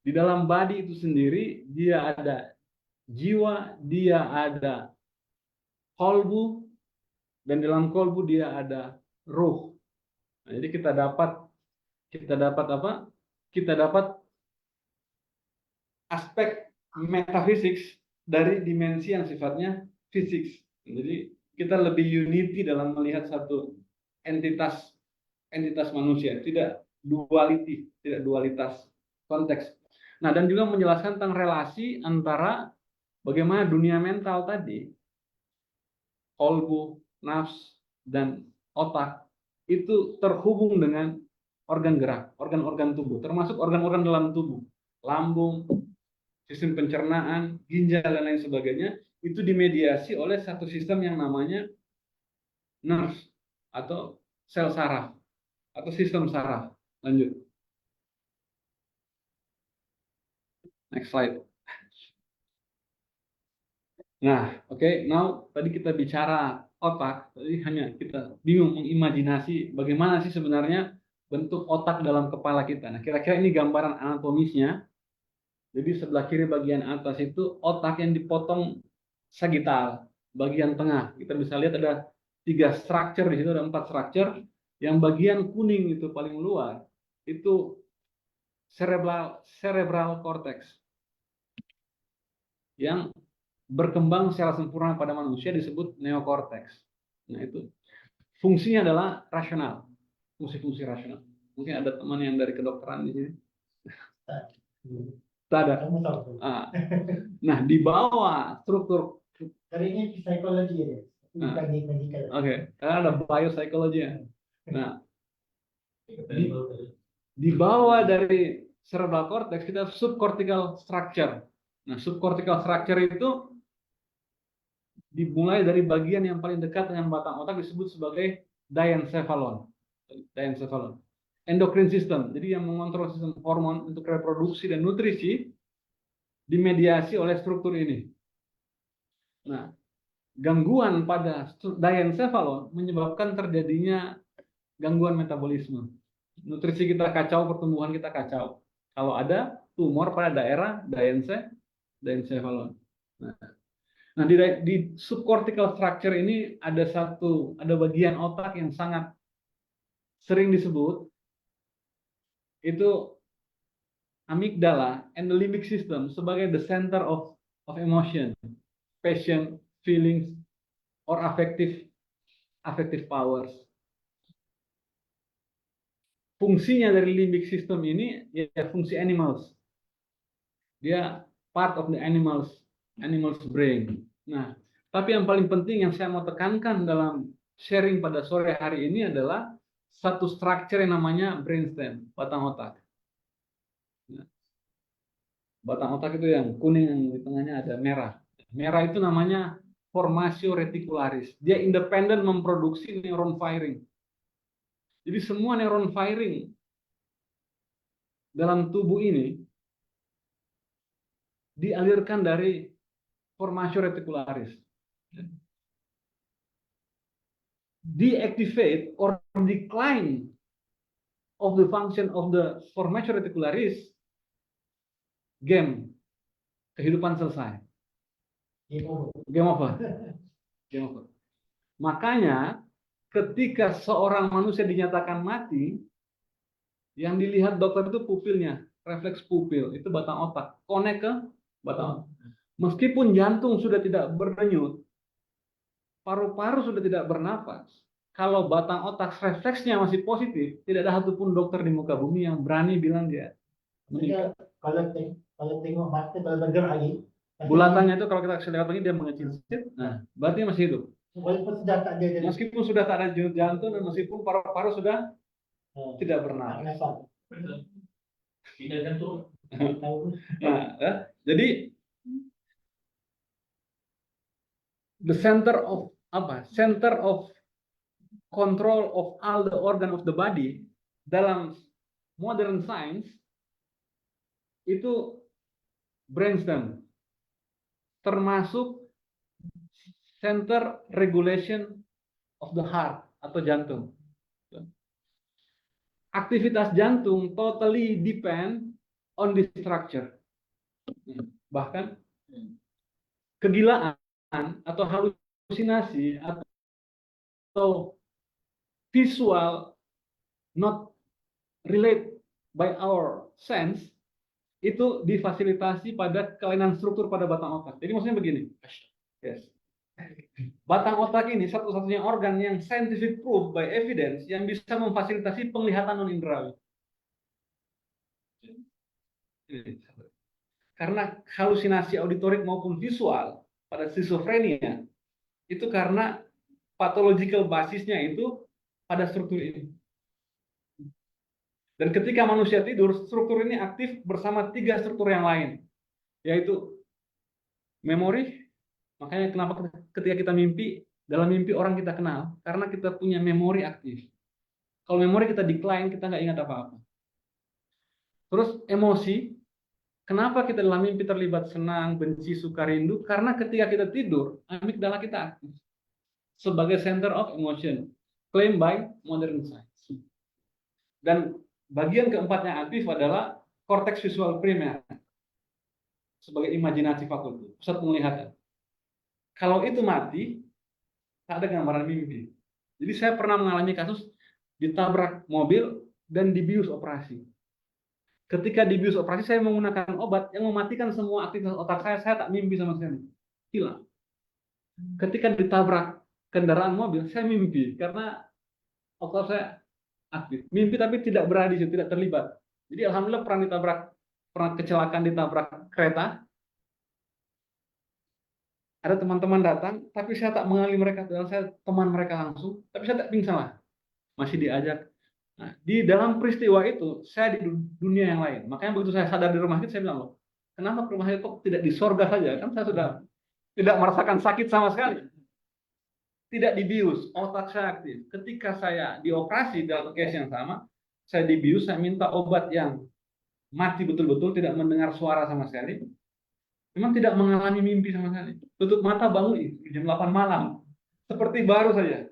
di dalam body itu sendiri dia ada jiwa, dia ada kolbu, dan dalam kolbu dia ada ruh. Nah, jadi kita dapat apa? Kita dapat aspek metafisik dari dimensi yang sifatnya fisik. Jadi kita lebih unity dalam melihat satu entitas manusia, tidak dualitas konteks. Nah, dan juga menjelaskan tentang relasi antara bagaimana dunia mental tadi, kolbu, nafs, dan otak itu terhubung dengan organ gerak, organ-organ tubuh, termasuk organ-organ dalam tubuh, lambung, sistem pencernaan, ginjal, dan lain sebagainya, itu dimediasi oleh satu sistem yang namanya nerve atau sel saraf atau sistem saraf. Lanjut. Next slide. Nah, oke, now tadi kita bicara otak, tadi hanya kita bingung mengimajinasi bagaimana sih sebenarnya bentuk otak dalam kepala kita. Nah, kira-kira ini gambaran anatomisnya. Jadi sebelah kiri bagian atas itu otak yang dipotong sagital, bagian tengah. Kita bisa lihat ada 3 structure di situ, ada 4 structure. Yang bagian kuning itu paling luar itu cerebral cortex yang berkembang secara sempurna pada manusia disebut neokorteks. Nah, itu fungsinya adalah rasional, fungsi-fungsi rasional. Mungkin ada teman yang dari kedokteran di sini. Tak ada. Nah, di bawah struktur. Ini psikologi ya. Oke, karena ada biopsikologi. Nah, di bawah dari cerebral cortex kita subcortical structure. Nah, subcortical structure itu dimulai dari bagian yang paling dekat dengan batang otak disebut sebagai diencephalon. Endocrine system, jadi yang mengontrol sistem hormon untuk reproduksi dan nutrisi dimediasi oleh struktur ini. Nah, gangguan pada diencephalon menyebabkan terjadinya gangguan metabolisme. Nutrisi kita kacau, pertumbuhan kita kacau. Kalau ada tumor pada daerah diencephalon. Nah, di subcortical structure ini ada bagian otak yang sangat sering disebut itu amigdala and the limbic system sebagai the center of emotion, passion, feelings, or affective powers. Fungsinya dari limbic system ini ya fungsi animals. Dia part of the animal's brain. Nah, tapi yang paling penting yang saya mau tekankan dalam sharing pada sore hari ini adalah satu structure yang namanya brainstem, batang otak. Nah, batang otak itu yang kuning, yang di tengahnya ada merah. Merah itu namanya formatio reticularis. Dia independen memproduksi neuron firing. Jadi semua neuron firing dalam tubuh ini dialirkan dari formatio reticularis. Deactivate or decline of the function of the formatio reticularis, game, kehidupan selesai. Game over. Game over. Makanya ketika seorang manusia dinyatakan mati, yang dilihat dokter itu pupilnya, refleks pupil, itu batang otak, connect ke batang otak. Meskipun jantung sudah tidak berdenyut, paru-paru sudah tidak bernafas, kalau batang otak refleksnya masih positif, tidak ada satupun dokter di muka bumi yang berani bilang dia meninggal. Kalau tengok mata kalau bergerak lagi, bulatannya itu kalau kita lihat lagi dia mengecil sedikit, nah berarti masih hidup. Walaupun sudah tak ada, meskipun sudah tak ada denyut jantung dan meskipun paru-paru sudah tidak bernafas. Tidak jantung. Nah, jadi the center of control of all the organ of the body dalam modern science itu brainstem, termasuk center regulation of the heart atau jantung. Aktivitas jantung totally depend on this structure. Bahkan kegilaan atau halusinasi atau visual not relate by our sense itu difasilitasi pada kelainan struktur pada batang otak. Jadi maksudnya begini. Yes. Batang otak ini satu-satunya organ yang scientific proof by evidence yang bisa memfasilitasi penglihatan non indrawi. Karena halusinasi auditorik maupun visual pada skizofrenia itu karena pathological basisnya itu pada struktur ini. Dan ketika manusia tidur, struktur ini aktif bersama 3 struktur yang lain, yaitu memori. Makanya kenapa ketika kita mimpi, dalam mimpi orang kita kenal, karena kita punya memori aktif. Kalau memori kita decline, kita nggak ingat apa-apa. Terus emosi, kenapa kita dalam mimpi terlibat senang, benci, suka, rindu? Karena ketika kita tidur, amigdala kita aktif sebagai center of emotion, claimed by modern science. Dan bagian keempat yang aktif adalah cortex visual primer sebagai imajinasi faculty, pusat penglihatan. Kalau itu mati, tak ada gambaran mimpi. Jadi saya pernah mengalami kasus ditabrak mobil dan dibius operasi. Ketika dibius operasi, saya menggunakan obat yang mematikan semua aktivitas otak saya tak mimpi sama sekali. Hilang. Ketika ditabrak kendaraan mobil, saya mimpi karena otak saya aktif. Mimpi tapi tidak berada di situ, tidak terlibat. Jadi alhamdulillah pernah kecelakaan ditabrak kereta. Ada teman-teman datang, tapi saya tak mengenali mereka, dan saya teman mereka langsung, tapi saya tak pingsan lah, masih diajak. Nah, di dalam peristiwa itu, saya di dunia yang lain. Makanya begitu saya sadar di rumah sakit, saya bilang, loh, kenapa ke rumah sakit kok tidak di sorga saja? Kan saya sudah tidak merasakan sakit sama sekali. Tidak dibius, otak saya aktif. Ketika saya dioperasi dalam case yang sama, saya dibius, saya minta obat yang mati betul-betul, tidak mendengar suara sama sekali. Memang tidak mengalami mimpi sama sekali. Tutup mata bangun jam 8 malam. Seperti baru saja.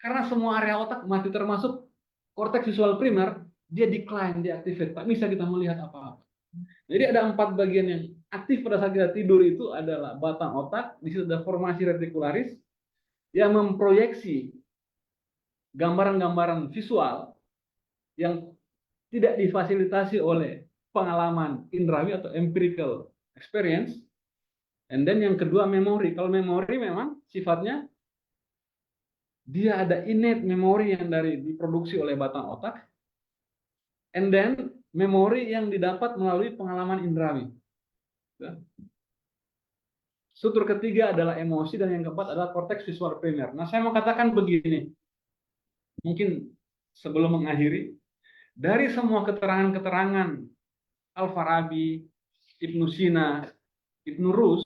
Karena semua area otak mati termasuk korteks visual primer, dia decline, dia activate. Tak bisa kita melihat apa-apa. Jadi ada 4 bagian yang aktif pada saat kita tidur itu adalah batang otak, di situ ada formasi retikularis yang memproyeksi gambaran-gambaran visual yang tidak difasilitasi oleh pengalaman indrawi atau empirical experience. And then yang kedua memori. Kalau memori memang sifatnya dia ada innate memori yang diproduksi oleh batang otak. And then memori yang didapat melalui pengalaman indrawi. Struktur ketiga adalah emosi dan yang keempat adalah korteks visual primer. Nah, saya mau katakan begini. Mungkin sebelum mengakhiri, dari semua keterangan-keterangan Al-Farabi, Ibnu Sina, Ibnu Rus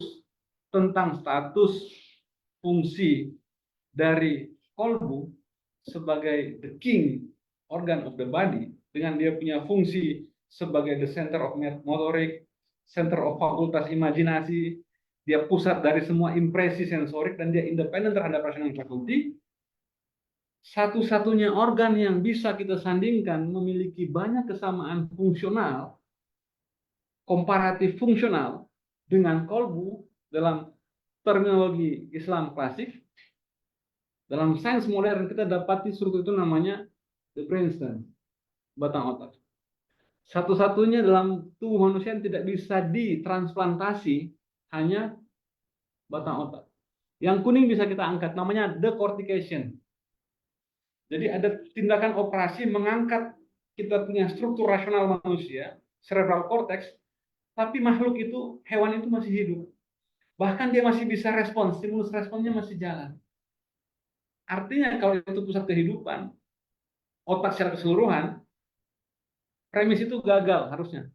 tentang status fungsi dari kolbu sebagai the king organ of the body, dengan dia punya fungsi sebagai the center of motorik, center of fakultas imajinasi, dia pusat dari semua impresi sensorik, dan dia independen terhadap rasional faculty. Satu-satunya organ yang bisa kita sandingkan memiliki banyak kesamaan fungsional, komparatif fungsional dengan kolbu dalam terminologi Islam klasik. Dalam sains modern kita dapati struktur itu namanya the brainstem, batang otak. Satu-satunya dalam tubuh manusia yang tidak bisa ditransplantasi hanya batang otak. Yang kuning bisa kita angkat, namanya decortication. Jadi ada tindakan operasi mengangkat kita punya struktur rasional manusia, cerebral cortex, tapi makhluk itu, hewan itu masih hidup. Bahkan dia masih bisa respons, stimulus responnya masih jalan. Artinya kalau itu pusat kehidupan, otak secara keseluruhan, premis itu gagal harusnya.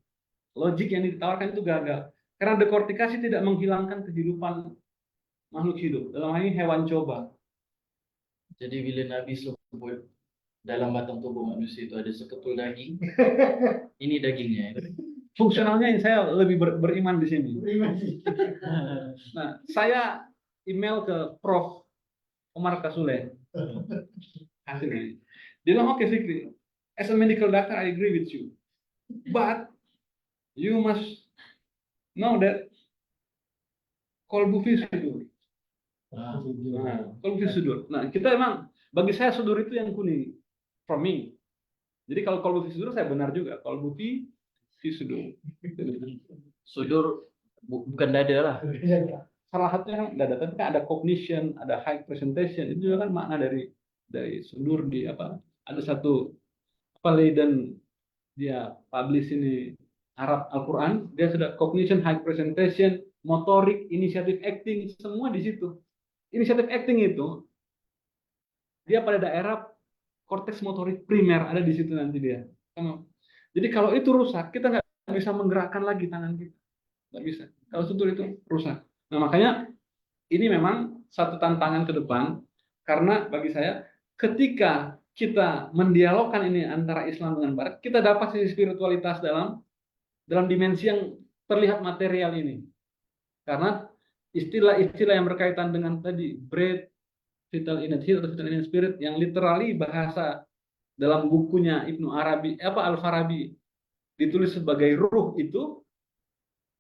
Logik yang ditawarkan itu gagal. Karena dekortikasi tidak menghilangkan kehidupan makhluk hidup. Dalam hal ini hewan coba. Jadi bila Nabi sebut dalam batang tubuh manusia itu ada seketul daging, ini dagingnya. fungsionalnya saya lebih beriman di sini. Nah, saya email ke Prof. Omar Kasule. Hasilnya. Dia bilang, oke Fikri, as a medical doctor I agree with you. But you must know that kolbu fi sudur. Nah, kolbu fi sudur. Nah, kita emang, bagi saya sudur itu yang kuning. From me. Jadi kalau kolbu fi sudur saya benar juga. Kolbu fi sudur. Sudur bukan dada lah. Salah satunya nggak ada, tapi kan ada cognition, ada high presentation, itu juga kan makna dari sudur di apa? Ada satu apa Leiden dia publish ini Arab Al-Quran, dia sudah cognition, high presentation, motorik, initiative acting, semua di situ. Initiative acting itu dia pada daerah korteks motorik primer ada di situ nanti dia. Jadi kalau itu rusak, kita nggak bisa menggerakkan lagi tangan kita, nggak bisa. Kalau sudur itu rusak. Nah, makanya ini memang satu tantangan ke depan, karena bagi saya ketika kita mendialogkan ini antara Islam dengan Barat, kita dapat sisi spiritualitas dalam dimensi yang terlihat material ini. Karena istilah-istilah yang berkaitan dengan tadi bread, vital energy atau vital energy spirit, yang literally bahasa dalam bukunya Ibnu Arabi, Al-Farabi ditulis sebagai ruh itu,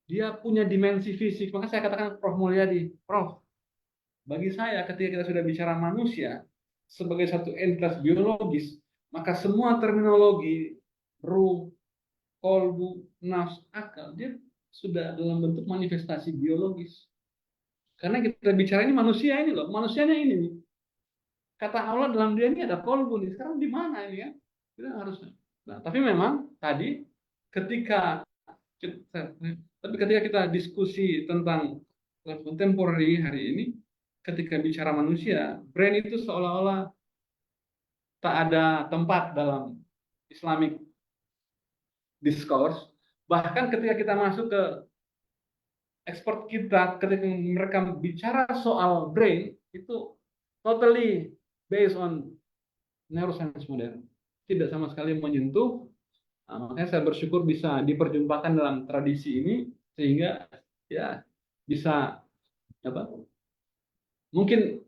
dia punya dimensi fisik. Maka saya katakan Prof Mulyadi, Prof, bagi saya ketika kita sudah bicara manusia sebagai satu entitas biologis, maka semua terminologi ruh, kolbu, nafs, akal, dia sudah dalam bentuk manifestasi biologis. Karena kita bicara ini manusia ini loh, manusianya ini nih. Kata Allah dalam dia ini ada kolbu nih. Sekarang di mana ini ya? Kita harus. Nah, tapi memang tadi ketika kita diskusi tentang contemporary hari ini, ketika bicara manusia, brain itu seolah-olah tak ada tempat dalam Islamic discourse. Bahkan ketika kita masuk ke expert kita, ketika mereka bicara soal brain, itu totally based on neuroscience modern. Tidak sama sekali menyentuh. Nah, makanya saya bersyukur bisa diperjumpakan dalam tradisi ini, sehingga ya bisa apa? Mungkin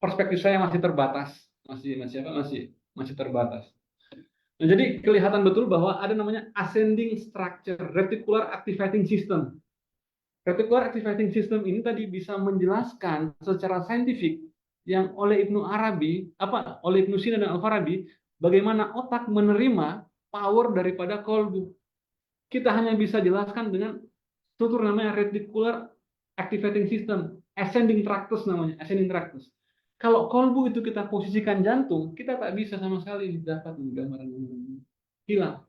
perspektif saya masih terbatas, masih terbatas. Nah, jadi kelihatan betul bahwa ada namanya ascending structure reticular activating system. Reticular activating system ini tadi bisa menjelaskan secara saintifik yang oleh Ibnu Arabi, oleh Ibnu Sina dan Al-Farabi, bagaimana otak menerima power daripada kolbu. Kita hanya bisa jelaskan dengan struktur namanya reticular activating system, ascending tractus namanya, ascending tractus. Kalau kolbu itu kita posisikan jantung, kita tak bisa sama sekali dapat gambaran ini. Hilang.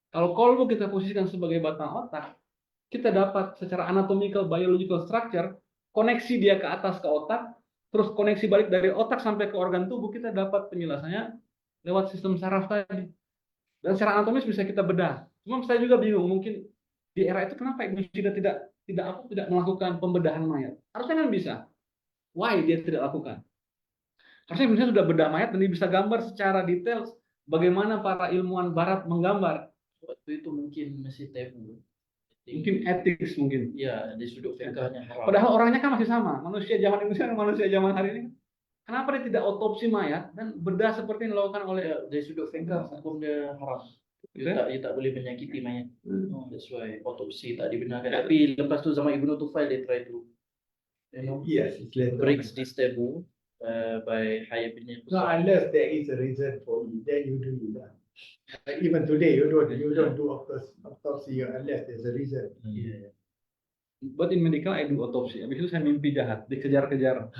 Kalau kolbu kita posisikan sebagai batang otak, kita dapat secara anatomical biological structure, koneksi dia ke atas ke otak, terus koneksi balik dari otak sampai ke organ tubuh, kita dapat penjelasannya lewat sistem saraf tadi. Dan secara anatomis bisa kita bedah. Cuma saya juga bingung, mungkin di era itu kenapa Ibnu Sina tidak melakukan pembedahan mayat? Harusnya kan bisa. Why dia tidak lakukan? Harusnya Ibnu Sina sudah bedah mayat dan dia bisa gambar secara detail bagaimana para ilmuwan Barat menggambar. Waktu itu mungkin masih tabu. Mungkin etis mungkin. Ya, di sudut fikahnya haram. Padahal orangnya kan masih sama. Manusia zaman Indonesia dan manusia zaman hari ini. Kenapa dia tidak otopsi mayat dan bedah seperti yang dilakukan oleh dari sudut fikah hukumnya haram. Dia tak boleh menyakiti mayat. That's why otopsi tak dibenarkan. Tapi lepas tu zaman Ibnu Tufail dia try to Yes, it's later. breaks this taboo by Hayy bin No, unless there is a reason for it, then you do that. Like even today, you don't do autopsy unless there's a reason. Yeah. But in medical I do autopsi. Habis itu saya mimpi jahat, dikejar-kejar.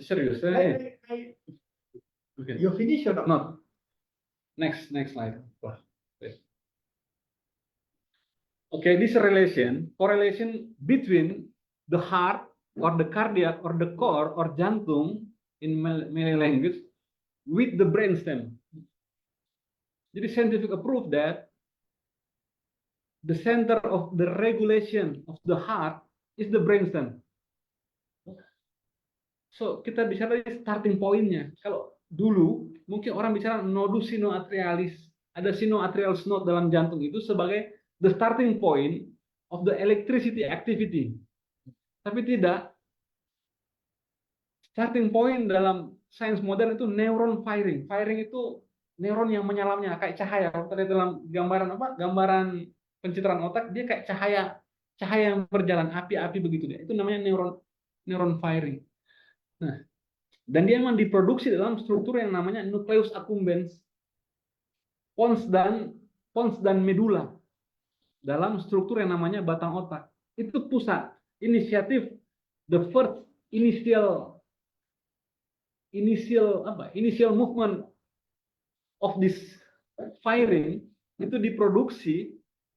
Serius. Okay. You finish or not? Not. Next slide. Okay, this correlation between the heart or the cardiac or the core or jantung in Malay language with the brainstem. Jadi scientific approved that the center of the regulation of the heart is the brainstem. So kita bicara dari starting pointnya. Kalau dulu mungkin orang bicara nodus sinoatrialis, ada sinoatrial node dalam jantung itu sebagai the starting point of the electricity activity. Tapi tidak, starting point dalam sains modern itu neuron firing. Firing itu neuron yang menyalanya kayak cahaya. Kalau kita lihat dalam gambaran apa? Gambaran pencitraan otak, dia kayak cahaya, cahaya yang berjalan, api-api begitu dia. Itu namanya neuron firing. Nah, dan dia memang diproduksi dalam struktur yang namanya nucleus accumbens, pons dan medula, dalam struktur yang namanya batang otak. Itu pusat inisiatif, the first initial movement of this firing itu diproduksi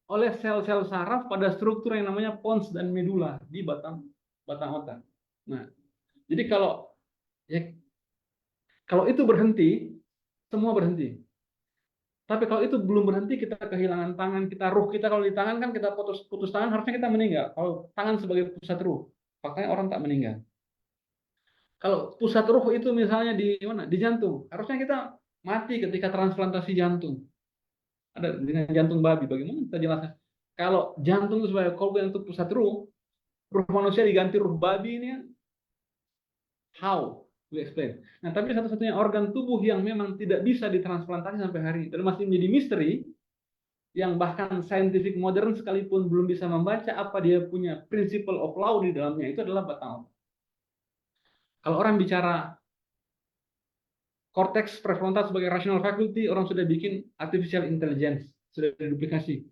oleh sel-sel saraf pada struktur yang namanya pons dan medula di batang otak. Nah, jadi kalau itu berhenti, semua berhenti. Tapi kalau itu belum berhenti, kita kehilangan tangan, ruh kita kalau di tangan kan kita putus tangan, harusnya kita meninggal. Kalau tangan sebagai pusat ruh, makanya orang tak meninggal. Kalau pusat ruh itu misalnya di mana? Di jantung, harusnya kita mati ketika transplantasi jantung. Ada dengan jantung babi, bagaimana kita jelaskan? Kalau jantung itu sebagai kolbu untuk pusat ruh manusia diganti ruh babi ini, how? We explain. Nah, tapi satu-satunya organ tubuh yang memang tidak bisa ditransplantasi sampai hari ini dan masih menjadi misteri, yang bahkan scientific modern sekalipun belum bisa membaca apa dia punya principle of law di dalamnya, itu adalah batang otak. Kalau orang bicara cortex prefrontal sebagai rational faculty, orang sudah bikin artificial intelligence, sudah diduplikasi.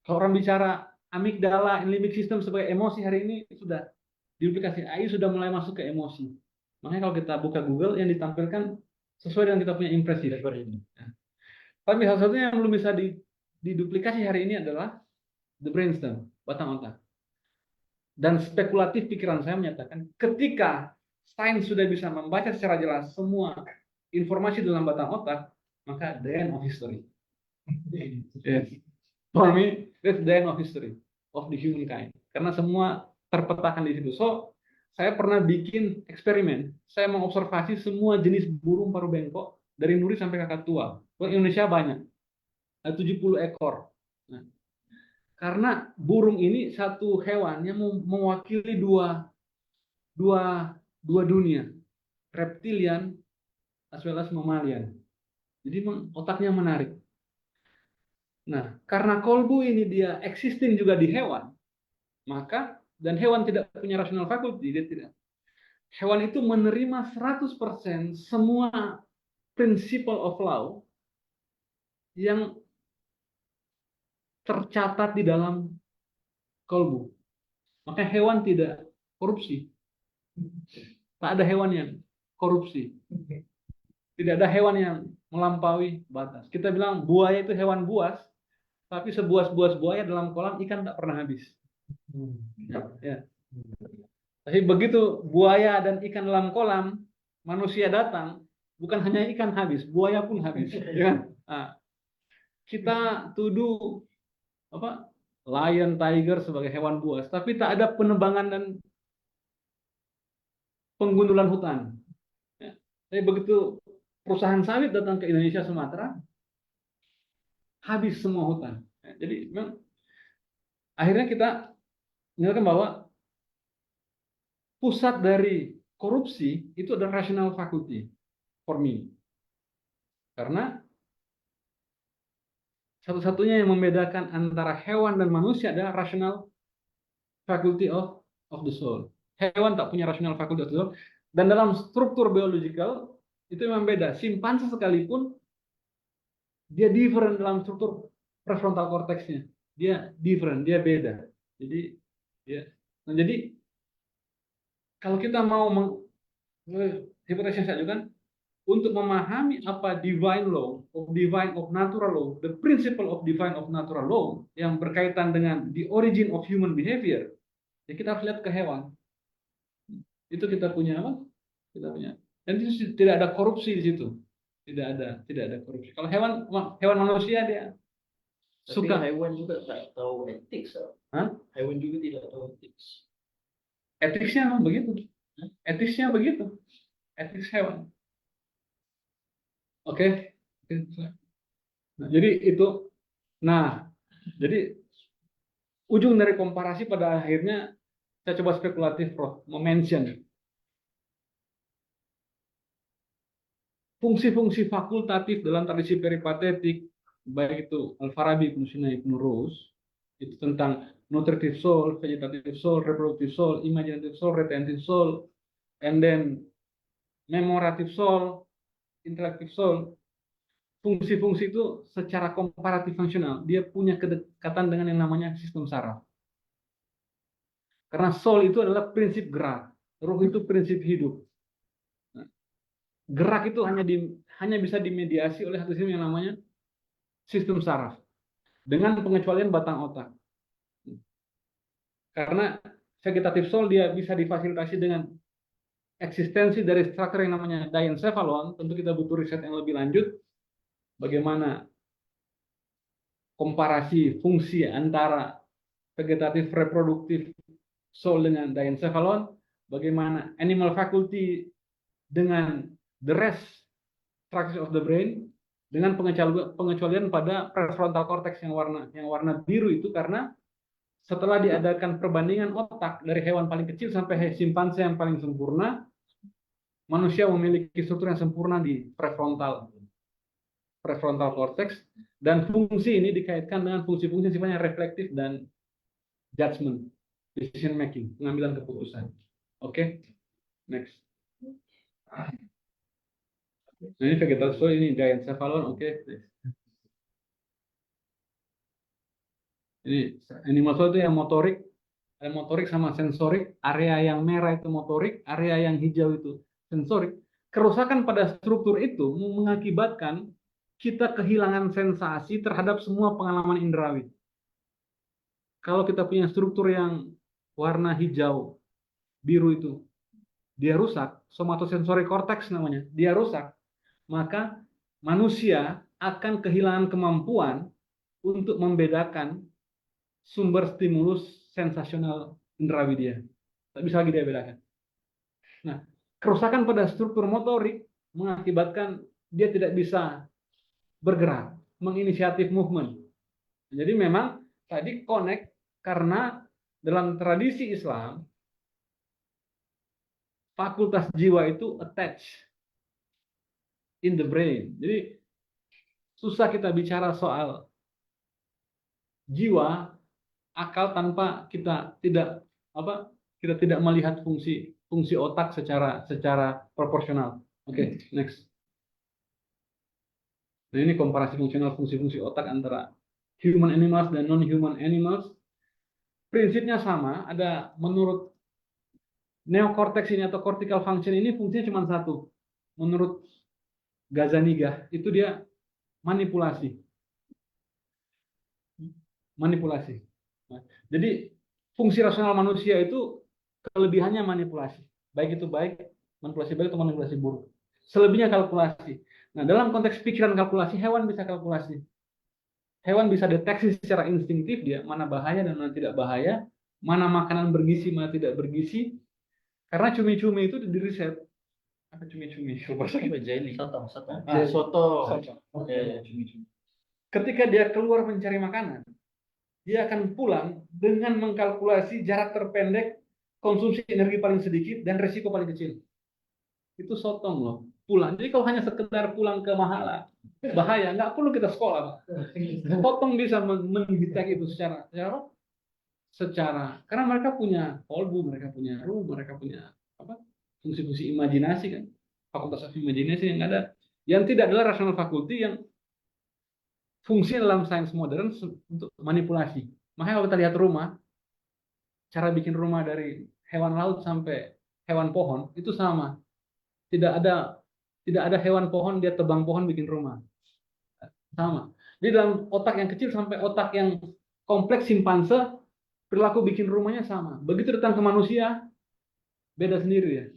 Kalau orang bicara amigdala and limbic system sebagai emosi hari ini, sudah diduplikasi. AI sudah mulai masuk ke emosi. Makanya kalau kita buka Google, yang ditampilkan sesuai dengan kita punya impresi. Tapi salah satunya yang belum bisa diduplikasi hari ini adalah the brainstem, batang otak. Dan spekulatif pikiran saya menyatakan, ketika sains sudah bisa membaca secara jelas semua informasi dalam batang otak, maka the end of history. Yes. For me, that's the end of history of the humankind. Karena semua terpetakan di situ. So, saya pernah bikin eksperimen. Saya mengobservasi semua jenis burung paruh bengkok dari nuri sampai kakak tua. Di Indonesia banyak, ada 70 ekor. Nah, karena burung ini satu hewan yang mewakili dua dunia, reptilian as well as mammalian. Jadi otaknya menarik. Nah, karena kolbu ini dia existing juga di hewan, maka dan hewan tidak punya rational faculty, dia tidak. Hewan itu menerima 100% semua principle of law yang tercatat di dalam kolbu. Maka hewan tidak korupsi. Tak ada hewan yang korupsi. Tidak ada hewan yang melampaui batas. Kita bilang buaya itu hewan buas, tapi sebuas-buas buaya dalam kolam ikan tak pernah habis. Ya. Tapi begitu buaya dan ikan dalam kolam, manusia datang, bukan hanya ikan habis, buaya pun habis. Ya. Nah, kita tuduh lion, tiger sebagai hewan buas, tapi tak ada penebangan dan penggundulan hutan. Ya. Tapi begitu perusahaan sawit datang ke Indonesia, Sumatera, habis semua hutan. Ya. Jadi memang akhirnya kita menyatakan bahwa pusat dari korupsi itu adalah rational faculty for me. Karena satu-satunya yang membedakan antara hewan dan manusia adalah rational faculty of the soul. Hewan tak punya rational faculty of the soul. Dan dalam struktur biological itu memang beda. Simpanse sekalipun dia different dalam struktur prefrontal cortexnya. Dia different, dia beda. Jadi ya. Nah, jadi kalau kita mau hipotesis saya juga, untuk memahami apa divine law, of natural law, the principle of divine of natural law yang berkaitan dengan the origin of human behavior, ya kita harus lihat ke hewan. Itu kita punya apa? Kita punya. Dan itu tidak ada korupsi di situ. Tidak ada korupsi. Kalau hewan manusia dia suka. Hewan juga tak tahu etik. Hewan juga tidak tahu etik. Etiknya memang begitu. Etisnya begitu. Etik hewan. Oke. Nah, jadi itu, nah, jadi ujung dari komparasi pada akhirnya saya coba spekulatif, Prof, mention fungsi-fungsi fakultatif dalam tradisi peripatetik, baik itu Al-Farabi, Ibnu Sina, Ibnu Rus, itu tentang nutritive soul, vegetative soul, reproductive soul, imaginative soul, retentive soul, and then memorative soul, intellective soul. Fungsi-fungsi itu secara komparatif fungsional, dia punya kedekatan dengan yang namanya sistem saraf. Karena soul itu adalah prinsip gerak, ruh itu prinsip hidup. Nah, gerak itu hanya bisa dimediasi oleh satu sistem yang namanya sistem saraf dengan pengecualian batang otak. Karena vegetative soul dia bisa difasilitasi dengan eksistensi dari struktur yang namanya diencephalon. Tentu kita butuh riset yang lebih lanjut bagaimana komparasi fungsi antara vegetatif reproduktif soul dengan diencephalon, bagaimana animal faculty dengan the rest structure of the brain, dengan pengecualian pada prefrontal cortex yang warna biru itu, karena setelah diadakan perbandingan otak dari hewan paling kecil sampai simpanse yang paling sempurna, manusia memiliki struktur yang sempurna di prefrontal cortex, dan fungsi ini dikaitkan dengan fungsi-fungsi sifatnya reflektif dan judgment, decision making, pengambilan keputusan. Oke, next. Nah, ini vegetative soul, ini diencephalon. Oke, next. Ini animal soul itu yang motorik, motorik sama sensorik. Area yang merah itu motorik, area yang hijau itu sensorik. Kerusakan pada struktur itu mengakibatkan kita kehilangan sensasi terhadap semua pengalaman indrawi. Kalau kita punya struktur yang warna hijau, biru itu, dia rusak, somatosensory cortex namanya, dia rusak, maka manusia akan kehilangan kemampuan untuk membedakan sumber stimulus sensasional indrawi dia. Tak bisa lagi dia bedakan. Nah, kerusakan pada struktur motorik mengakibatkan dia tidak bisa bergerak, menginisiatif movement. Jadi memang tadi connect karena dalam tradisi Islam fakultas jiwa itu attached in the brain. Jadi susah kita bicara soal jiwa akal tanpa kita tidak melihat fungsi otak secara proporsional. Oke, next. Nah, ini komparasi fungsional fungsi-fungsi otak antara human animals dan non-human animals. Prinsipnya sama, ada menurut neokortex ini atau cortical function ini fungsinya cuma satu. Menurut Gazzaniga itu dia manipulasi. Nah, jadi fungsi rasional manusia itu kelebihannya manipulasi. Baik itu manipulasi baik atau manipulasi buruk. Selebihnya kalkulasi. Nah, dalam konteks pikiran kalkulasi, hewan bisa kalkulasi. Hewan bisa deteksi secara instingtif dia mana bahaya dan mana tidak bahaya, mana makanan bergizi, mana tidak bergizi. Karena cumi-cumi itu diriset. Apa cumi-cumi? Soto. Cumi-cumi. Ketika dia keluar mencari makanan, dia akan pulang dengan mengkalkulasi jarak terpendek, konsumsi energi paling sedikit, dan resiko paling kecil. Itu sotong loh. Pulang. Jadi kalau hanya sekedar pulang ke Mahala, bahaya. Nggak perlu kita sekolah. Sotong bisa mendetek itu secara karena mereka punya kolbu, mereka punya ruh, mereka punya fungsi-fungsi imajinasi kan, fakultas imajinasi yang ada, yang tidak adalah rational faculty, yang fungsi dalam sains modern untuk manipulasi. Makanya kalau kita lihat rumah, cara bikin rumah dari hewan laut sampai hewan pohon itu sama. Tidak ada hewan pohon dia tebang pohon bikin rumah. Sama. Jadi dalam otak yang kecil sampai otak yang kompleks simpanse, perilaku bikin rumahnya sama. Begitu datang ke manusia, beda sendiri ya.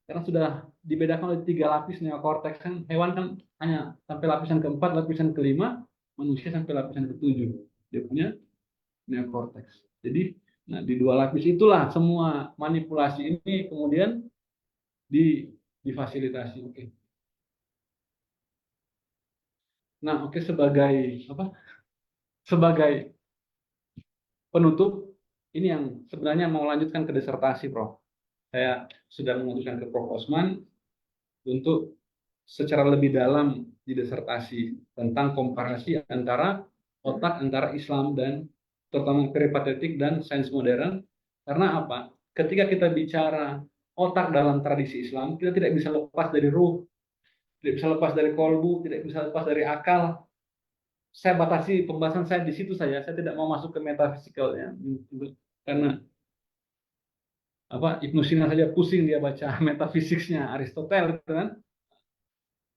Karena sudah dibedakan oleh 3 lapis neokorteks. Kan hewan kan hanya sampai lapisan keempat, lapisan kelima, manusia sampai lapisan ketujuh. Dia punya neokorteks. Jadi, nah di 2 lapis itulah semua manipulasi ini kemudian difasilitasi. Oke. Nah, oke, sebagai apa? Sebagai penutup, ini yang sebenarnya mau lanjutkan ke disertasi, Prof. Saya sudah mengajukan ke Prof. Osman untuk secara lebih dalam di disertasi tentang komparasi antara otak antara Islam dan terutama peripatetik dan sains modern. Karena apa? Ketika kita bicara otak dalam tradisi Islam, kita tidak bisa lepas dari ruh, tidak bisa lepas dari kolbu, tidak bisa lepas dari akal. Saya batasi pembahasan saya di situ saja. Saya tidak mau masuk ke metafisikalnya karena apa, Ibnu Sina saja pusing dia baca metafisiknya Aristoteles, kan.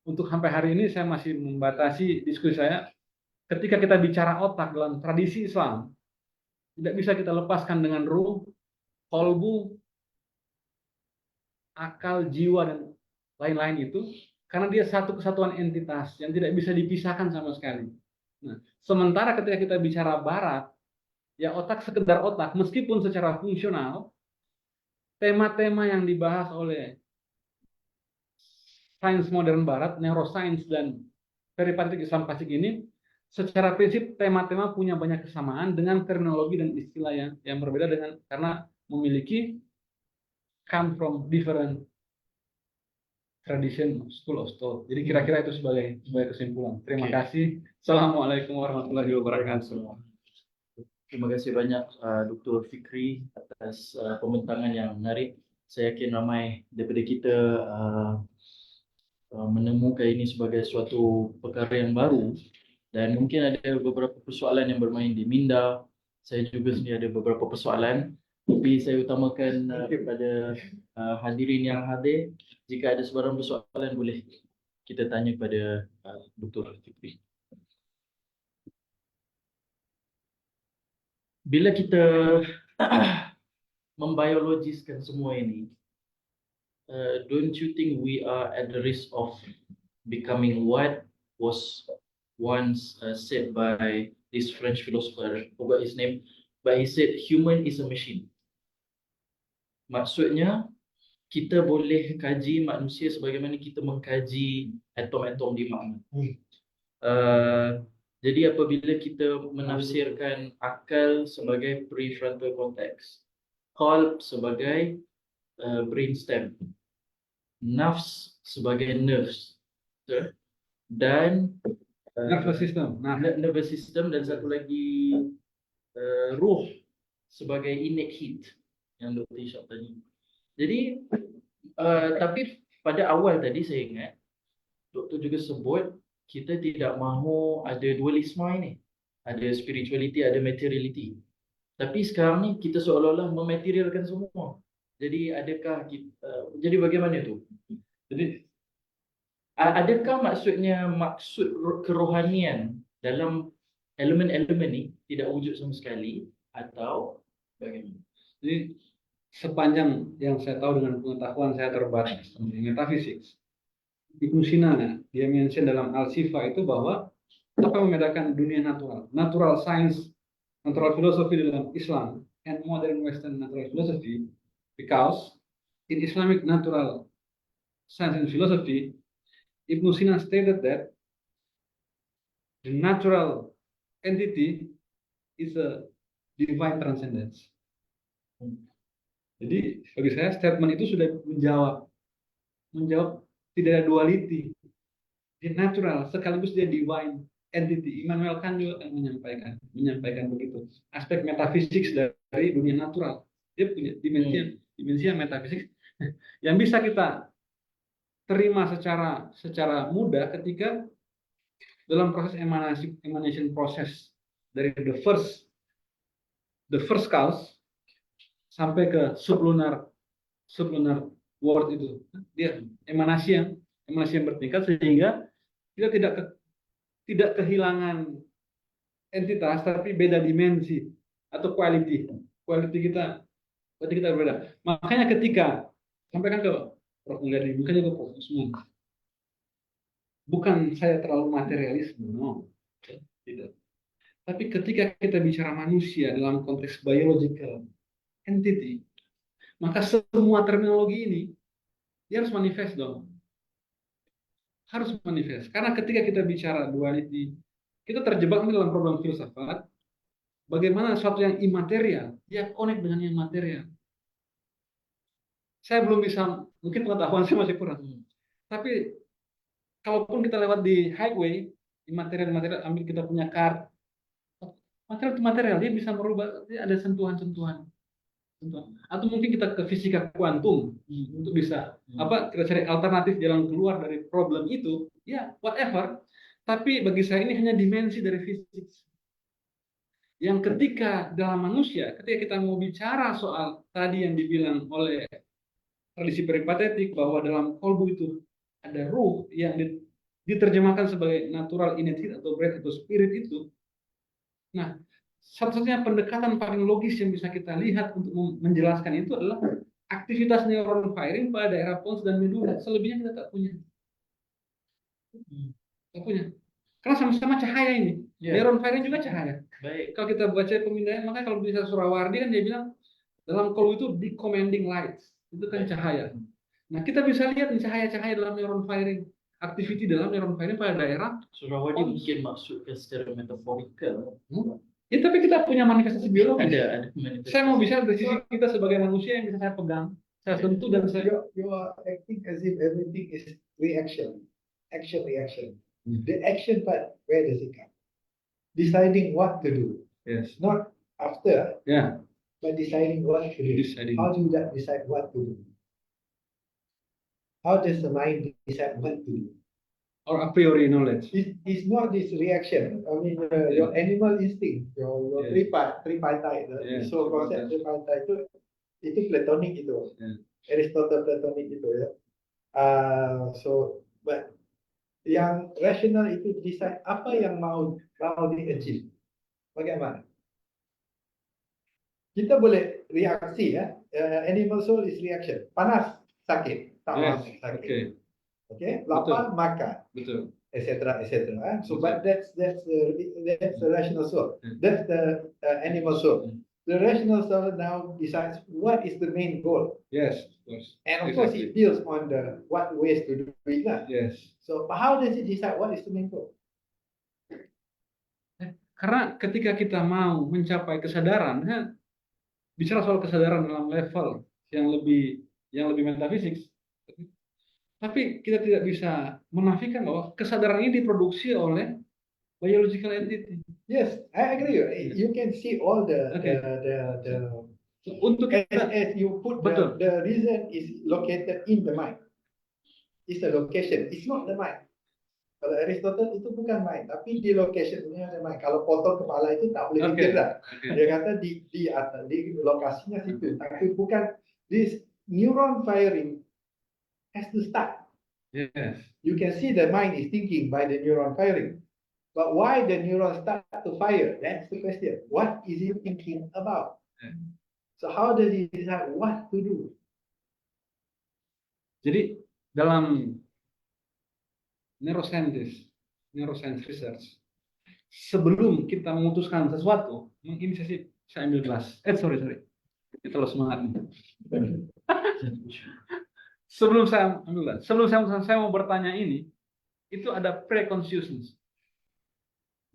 Untuk sampai hari ini saya masih membatasi diskusi saya. Ketika kita bicara otak dalam tradisi Islam, tidak bisa kita lepaskan dengan ruh, kolbu, akal, jiwa, dan lain-lain itu, karena dia satu kesatuan entitas yang tidak bisa dipisahkan sama sekali. Nah, sementara ketika kita bicara barat, ya otak sekedar otak, meskipun secara fungsional, tema-tema yang dibahas oleh sains modern barat, neuroscience dan peripatetik Islam klasik ini, secara prinsip tema-tema punya banyak kesamaan dengan terminologi dan istilah yang berbeda dengan karena memiliki come from different tradition school of thought. Jadi kira-kira itu sebagai kesimpulan. Terima kasih. Assalamualaikum warahmatullahi wabarakatuh. Terima kasih banyak Dr. Fikri atas pembentangan yang menarik. Saya yakin ramai daripada kita menemukan ini sebagai suatu perkara yang baru, dan mungkin ada beberapa persoalan yang bermain di minda. Saya juga sendiri ada beberapa persoalan, tapi saya utamakan kepada hadirin yang hadir, jika ada sebarang persoalan boleh kita tanya kepada Dr. Fikri. Bila kita membiologiskan semua ini, don't you think we are at the risk of becoming what was once said by this French philosopher, I forgot his name, but he said human is a machine. Maksudnya kita boleh kaji manusia sebagaimana kita mengkaji atom-atom di magma. Jadi apabila kita menafsirkan akal sebagai prefrontal cortex, qalb sebagai brainstem, nafs sebagai nerves, dan Nervous system. Nah, nervous system, dan satu lagi ruh sebagai innate heat yang Dr. Ishak tadi. Jadi tapi pada awal tadi saya ingat doktor juga sebut kita tidak mahu ada dualisme ini. Ada spirituality, ada materiality. Tapi sekarang ni kita seolah-olah mematerialkan semua. Jadi adakah kita, jadi bagaimana tu? Jadi adakah maksud kerohanian dalam elemen-elemen ni tidak wujud sama sekali atau bagaimana? jadi sepanjang yang saya tahu dengan pengetahuan saya terbatas tentang metafisik, Ibnu Sina dia mention dalam Al-Shifa itu bahwa apa yang membedakan dunia natural science, natural philosophy dalam Islam and modern Western natural philosophy, because in Islamic natural science and philosophy, Ibnu Sina stated that the natural entity is a divine transcendence. Jadi bagi saya statement itu sudah menjawab tidak ada duality. Dia natural sekaligus dia divine entity. Immanuel Kant juga menyampaikan begitu. Aspek metafisik dari dunia natural. Dia punya dimensi metafisik yang bisa kita terima secara mudah ketika dalam proses emanation proses dari the first cause sampai ke sublunar world itu, dia emanasi yang bertingkat sehingga kita tidak kehilangan entitas tapi beda dimensi atau quality kita berbeda. Makanya ketika sampaikan ke Prof. Mulyadi, bukan juga Prof. Usman, bukan saya terlalu materialisme, no, tidak. Tapi ketika kita bicara manusia dalam konteks biological entity, maka semua terminologi ini dia harus manifest dong. harus manifest. Karena ketika kita bicara duality, kita terjebak dalam problem filsafat. Bagaimana sesuatu yang imaterial, dia connect dengan yang material. Saya belum bisa, mungkin pengetahuan saya masih kurang. Tapi kalaupun kita lewat di highway, material, ambil kita punya car, material itu material, dia bisa merubah, dia ada sentuhan-sentuhan. Atau mungkin kita ke fisika kuantum untuk bisa kita cari alternatif jalan keluar dari problem itu, ya whatever. Tapi bagi saya ini hanya dimensi dari fisik. Yang ketika dalam manusia, ketika kita mau bicara soal tadi yang dibilang oleh tradisi peripatetik bahwa dalam kolbu itu ada ruh yang diterjemahkan sebagai natural identity atau breath atau spirit itu. Nah, satu-satunya pendekatan paling logis yang bisa kita lihat untuk menjelaskan itu adalah aktivitas neuron firing pada daerah pons dan medula. Selebihnya kita tak punya. Tak punya. Karena sama-sama cahaya ini. Neuron firing juga cahaya. Baik. Kalau kita baca pemindaian, makanya kalau bisa Surawardi kan dia bilang dalam kolbu itu decommanding lights. Itu kan cahaya. Nah, kita bisa lihat cahaya-cahaya dalam neuron firing. Activity dalam neuron firing pada daerah. Surawardi mungkin maksudkan secara metaforikal. Ya, tapi kita punya manifestasi biologis. Ada Saya mau bicara dari sisi kita sebagai manusia yang bisa saya pegang, saya sentuh dan saya. You are acting as if everything is reaction, reaction. The action part, where does it come? Deciding what to do, Yes. not after, Ya. but deciding what to do. Deciding. How do you decide what to do? How does the mind decide what to do? Or a priori knowledge. It's not this reaction. I mean, your animal instinct, your tripartite, so konsep tripartite itu Platonic itu, Aristotle Platonic itu ya. But yang rational itu decide apa yang mau di achieve. Bagaimana? Kita boleh reaksi ya. Animal soul is reaction. Panas, sakit, tak sakit. Okay, lapar makan, betul, etc. So, but that's the rational soul. That's the animal soul. The rational soul now decides what is the main goal. Yes, of course. And of course, it deals on the what ways to do it. Yes. So, how does it decide what is the main goal? Karena ketika kita mau mencapai kesadaran, bicara soal kesadaran dalam level yang lebih metafisik. Tapi kita tidak bisa menafikan bahwa kesadaran ini diproduksi oleh biological entity. Yes, I agree. You can see all the untuk kita, as you put the reason is located in the mind. It's the location. It's not the mind. Kalau Aristotle itu bukan mind, tapi di locationnya the mind. Kalau potong kepala itu tak boleh dikira. Dia kata di lokasinya situ. Tapi bukan this neuron firing has to start. Yes. You can see the mind is thinking by the neuron firing. But why the neuron start to fire? That's the question. What is it thinking about? So how does he decide what to do? Jadi dalam neuroscience research, sebelum kita memutuskan sesuatu, menginisiasi, saya ambil gelas. Sorry. Kita terlalu semangat nih. Sebelum saya mau bertanya ini, itu ada pre-consciousness.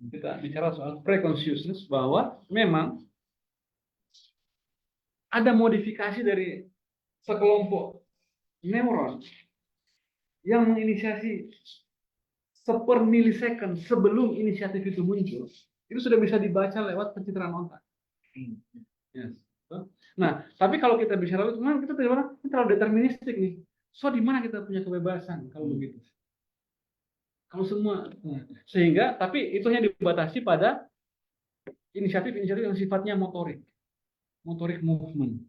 Kita bicara soal pre-consciousness bahwa memang ada modifikasi dari sekelompok neuron yang menginisiasi sepermilisecond sebelum inisiatif itu muncul. Itu sudah bisa dibaca lewat pencitraan otak. Yes. Nah, tapi kalau kita bicara itu, kita terlalu deterministik nih. So di mana kita punya kebebasan kalau begitu? Kalau semua, sehingga tapi itu hanya dibatasi pada inisiatif-inisiatif yang sifatnya motorik movement.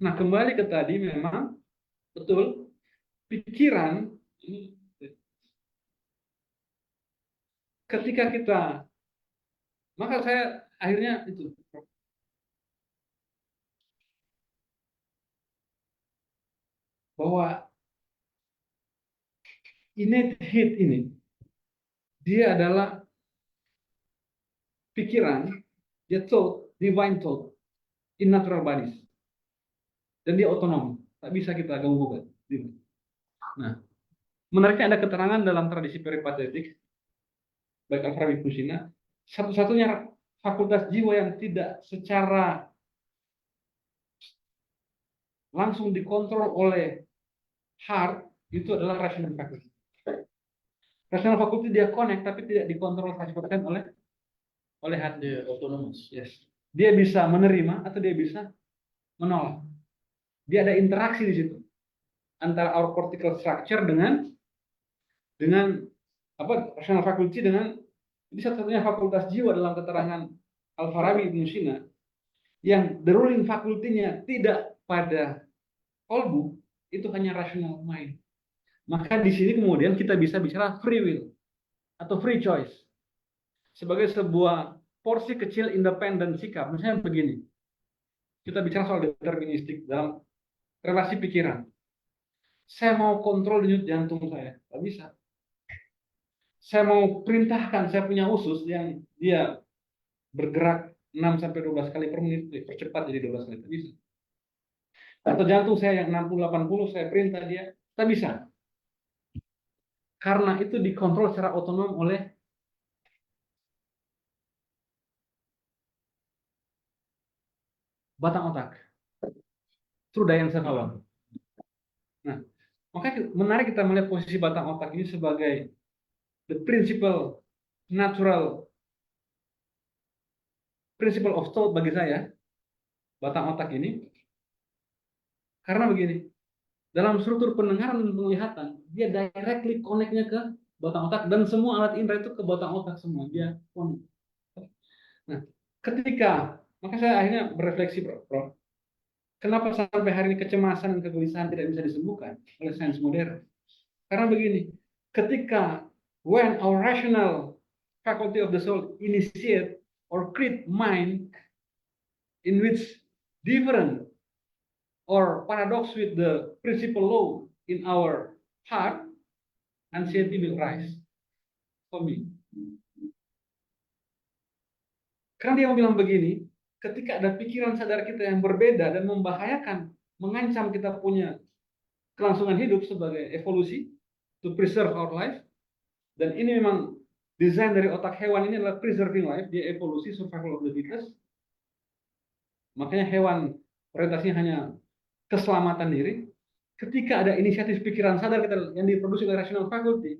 Nah, kembali ke tadi memang betul pikiran ini ketika kita, maka saya akhirnya itu bahwa innate hate ini dia adalah pikiran, dia thought, divine thought in natural bodies, dan dia otonom, tak bisa kita ganggu. Nah, Menariknya ada keterangan dalam tradisi peripatetik, baik Al-Farabi Kusina, satu-satunya fakultas jiwa yang tidak secara langsung dikontrol oleh heart itu adalah rational faculty. Rational faculty dia connect tapi tidak dikontrol 100% oleh heart. Dia autonomous. Yes. Dia bisa menerima atau dia bisa menolak. Dia ada interaksi di situ antara our cortical structure dengan apa rational faculty dengan ini satu-satunya fakultas jiwa dalam keterangan Al-Farabi Ibnu Sina yang the ruling faculty-nya tidak pada kolbu, itu hanya rational mind. Maka di sini kemudian kita bisa bicara free will atau free choice sebagai sebuah porsi kecil independen sikap. Misalnya begini, kita bicara soal deterministik dalam relasi pikiran. Saya mau kontrol denyut jantung saya, nggak bisa. Saya mau perintahkan, saya punya usus yang dia bergerak 6-12 kali per menit, percepat jadi 12 kali, tak bisa. Atau jantung saya yang 60-80, saya perintah dia, tak bisa. Karena itu dikontrol secara otonom oleh batang otak. Through diencephalon. Nah, makanya menarik kita melihat posisi batang otak ini sebagai the principle natural principle of thought bagi saya, batang otak ini. Karena begini, dalam struktur pendengaran dan penglihatan, dia directly connect-nya ke batang otak dan semua alat indera itu ke batang otak semua. Dia connect. Nah, maka saya akhirnya berefleksi, Prof. Kenapa sampai hari ini kecemasan dan kegelisahan tidak bisa disembuhkan oleh sains modern? Karena begini, ketika when our rational faculty of the soul initiate or create mind in which different or paradox with the principal law in our heart, anxiety will rise for me. Karena dia mau bilang begini, ketika ada pikiran sadar kita yang berbeda dan membahayakan, mengancam kita punya kelangsungan hidup sebagai evolusi, to preserve our life, dan ini memang desain dari otak hewan ini adalah preserving life, dia evolusi, survival of the fittest. Makanya hewan orientasinya hanya keselamatan diri. Ketika ada inisiatif pikiran sadar kita yang diproduksi oleh rational faculty,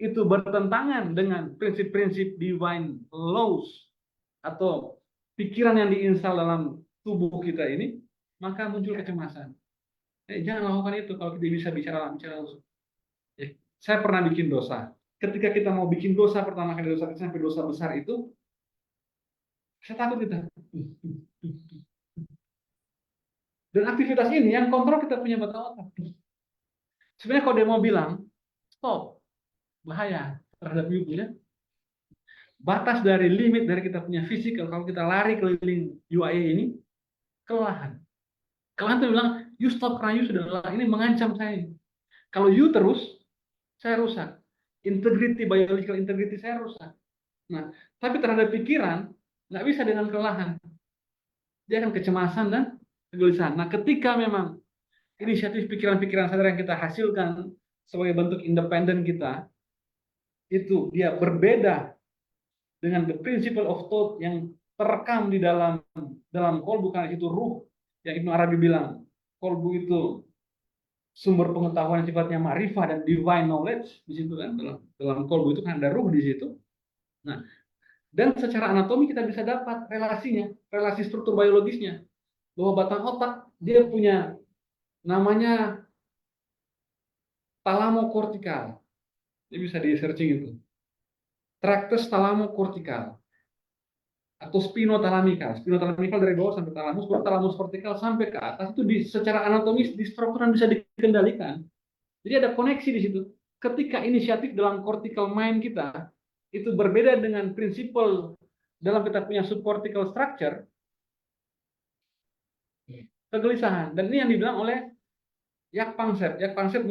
itu bertentangan dengan prinsip-prinsip divine laws atau pikiran yang diinstal dalam tubuh kita ini, maka muncul kecemasan. Jangan lakukan itu kalau kita bisa bicara langsung. Saya pernah bikin dosa. Ketika kita mau bikin dosa pertama kali dosa kecil sampai dosa besar itu, saya takut kita. Dan aktivitas ini yang kontrol kita punya batang otak. Sebenarnya kalau dia mau bilang, stop, bahaya terhadap you, batas dari limit dari kita punya fisikal, kalau kita lari keliling UAE ini, kelelahan. Kelelahan itu bilang, you stop karena you sudah lelah, ini mengancam saya. Kalau you terus, saya rusak. Integrity, biological integrity saya rusak. Nah, tapi terhadap pikiran, nggak bisa dengan kelelahan. Dia akan kecemasan dan kegelisahan. Nah, ketika memang inisiatif pikiran-pikiran sadar yang kita hasilkan sebagai bentuk independen kita, itu dia berbeda dengan the principle of thought yang terekam di dalam kolbu, karena itu ruh yang Ibnu Arabi bilang kolbu itu sumber pengetahuan yang sifatnya ma'rifah dan divine knowledge di situ kan, dalam kolbu itu kan ada ruh di situ. Nah, dan secara anatomi kita bisa dapat relasinya, relasi struktur biologisnya, bahwa batang otak dia punya namanya talamokortikal. Ini bisa di searching itu. Tractus talamokortikal atau spinotalamikal. Spinotalamikal dari bawah sampai talamus, talamus kortikal sampai ke atas itu secara anatomis di strukturan bisa dikendalikan. Jadi ada koneksi di situ. Ketika inisiatif dalam cortical mind kita itu berbeda dengan prinsipal dalam kita punya subcortical structure, kegelisahan. Dan ini yang dibilang oleh Jaak Panksepp. Jaak Panksepp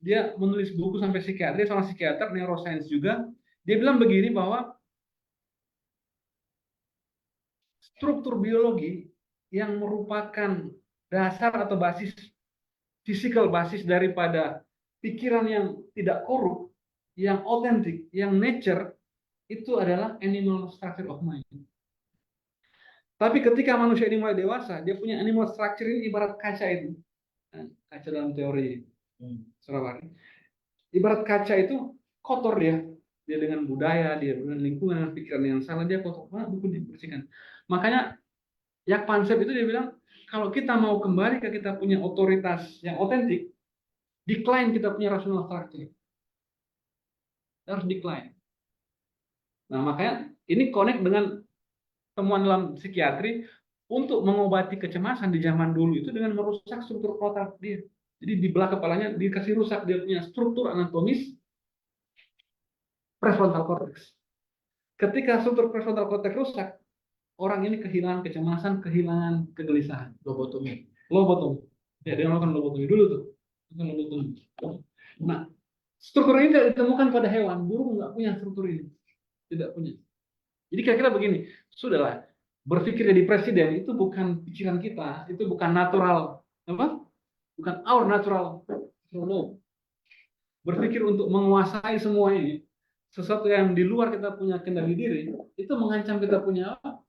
dia menulis buku sampai psikiatri, sama psikiater, neuroscience juga. Dia bilang begini bahwa struktur biologi yang merupakan dasar atau basis fisikal, basis daripada pikiran yang tidak korup, yang otentik, yang nature, itu adalah animal structure of mind. Tapi ketika manusia ini mulai dewasa, dia punya animal structure ini ibarat kaca itu. Kaca dalam teori Surawari. Ibarat kaca itu kotor dia. Dia dengan budaya, dia dengan lingkungan, dengan pikiran yang salah, dia kotor. Mana buku dibersihkan. Makanya Jaak Pansep itu dia bilang, kalau kita mau kembali ke kita punya otoritas yang otentik, decline kita punya rational structure. Harus decline. Nah, makanya ini connect dengan temuan dalam psikiatri untuk mengobati kecemasan di zaman dulu itu dengan merusak struktur otak dia. Jadi di belakang kepalanya dikasih rusak, dia punya struktur anatomis prefrontal cortex. Ketika struktur prefrontal cortex rusak, orang ini kehilangan kecemasan, kehilangan kegelisahan. Lobotomi. Lobotomi. Ya, dia melakukan lobotomi dulu tuh. Lobotomi. Nah, struktur ini tidak ditemukan pada hewan. Burung nggak punya struktur ini. Tidak punya. Jadi kira-kira begini, sudahlah, berpikir jadi presiden itu bukan pikiran kita, itu bukan natural, apa? Bukan our natural flow. Berpikir untuk menguasai semua ini, sesuatu yang di luar kita punya kendali diri, itu mengancam kita punya apa?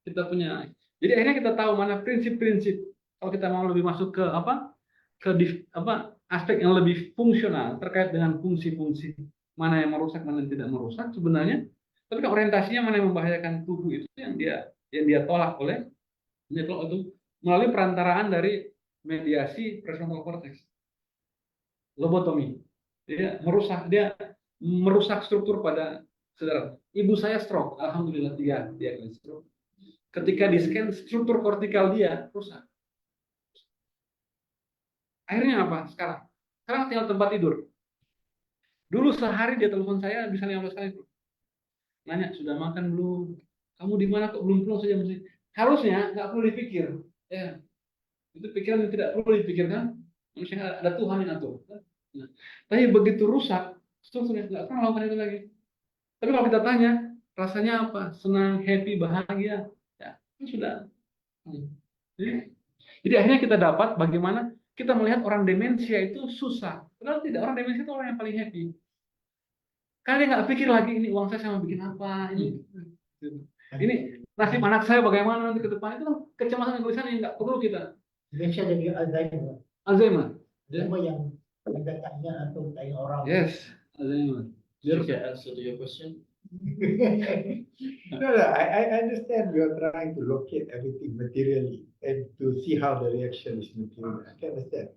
Kita punya. Jadi akhirnya kita tahu mana prinsip-prinsip. Kalau kita mau lebih masuk ke apa? Aspek yang lebih fungsional terkait dengan fungsi-fungsi mana yang merusak, mana yang tidak merusak sebenarnya. Tapi orientasinya mana yang membahayakan tubuh itu yang dia tolak oleh itu melalui perantaraan dari mediasi prefrontal cortex, lobotomi. Dia merusak struktur pada saudara. Ibu saya stroke, alhamdulillah dia kali stroke. Ketika di scan struktur kortikal dia rusak. Akhirnya apa? Sekarang tinggal tempat tidur. Dulu sehari dia telepon saya bisa 15 kali. Nanya, sudah makan belum? Kamu di mana kok belum pulang saja mesti? Harusnya nggak perlu dipikir. Ya, itu pikiran yang tidak perlu dipikirkan. Manusia ada Tuhan yang atur. Nah, tapi begitu rusak, strukturnya nggak pernah lakukan itu lagi. Tapi kalau kita tanya, rasanya apa? Senang, happy, bahagia. Ya, itu sudah. Jadi akhirnya kita dapat bagaimana kita melihat orang demensia itu susah. Padahal tidak, orang demensia itu orang yang paling happy. Karena dia nggak pikir lagi ini uang saya sama bikin apa ini nasib anak saya bagaimana nanti ke depan, itu kan kecemasan dan kegelisahan yang nggak perlu kita. Demensia dan juga Alzheimer. Alzheimer. Alzheimer yang tanya atau tanya orang. Yes, Alzheimer. Okay, answer to your question. No, I understand you are trying to locate everything materially and to see how the reaction is material. I can understand.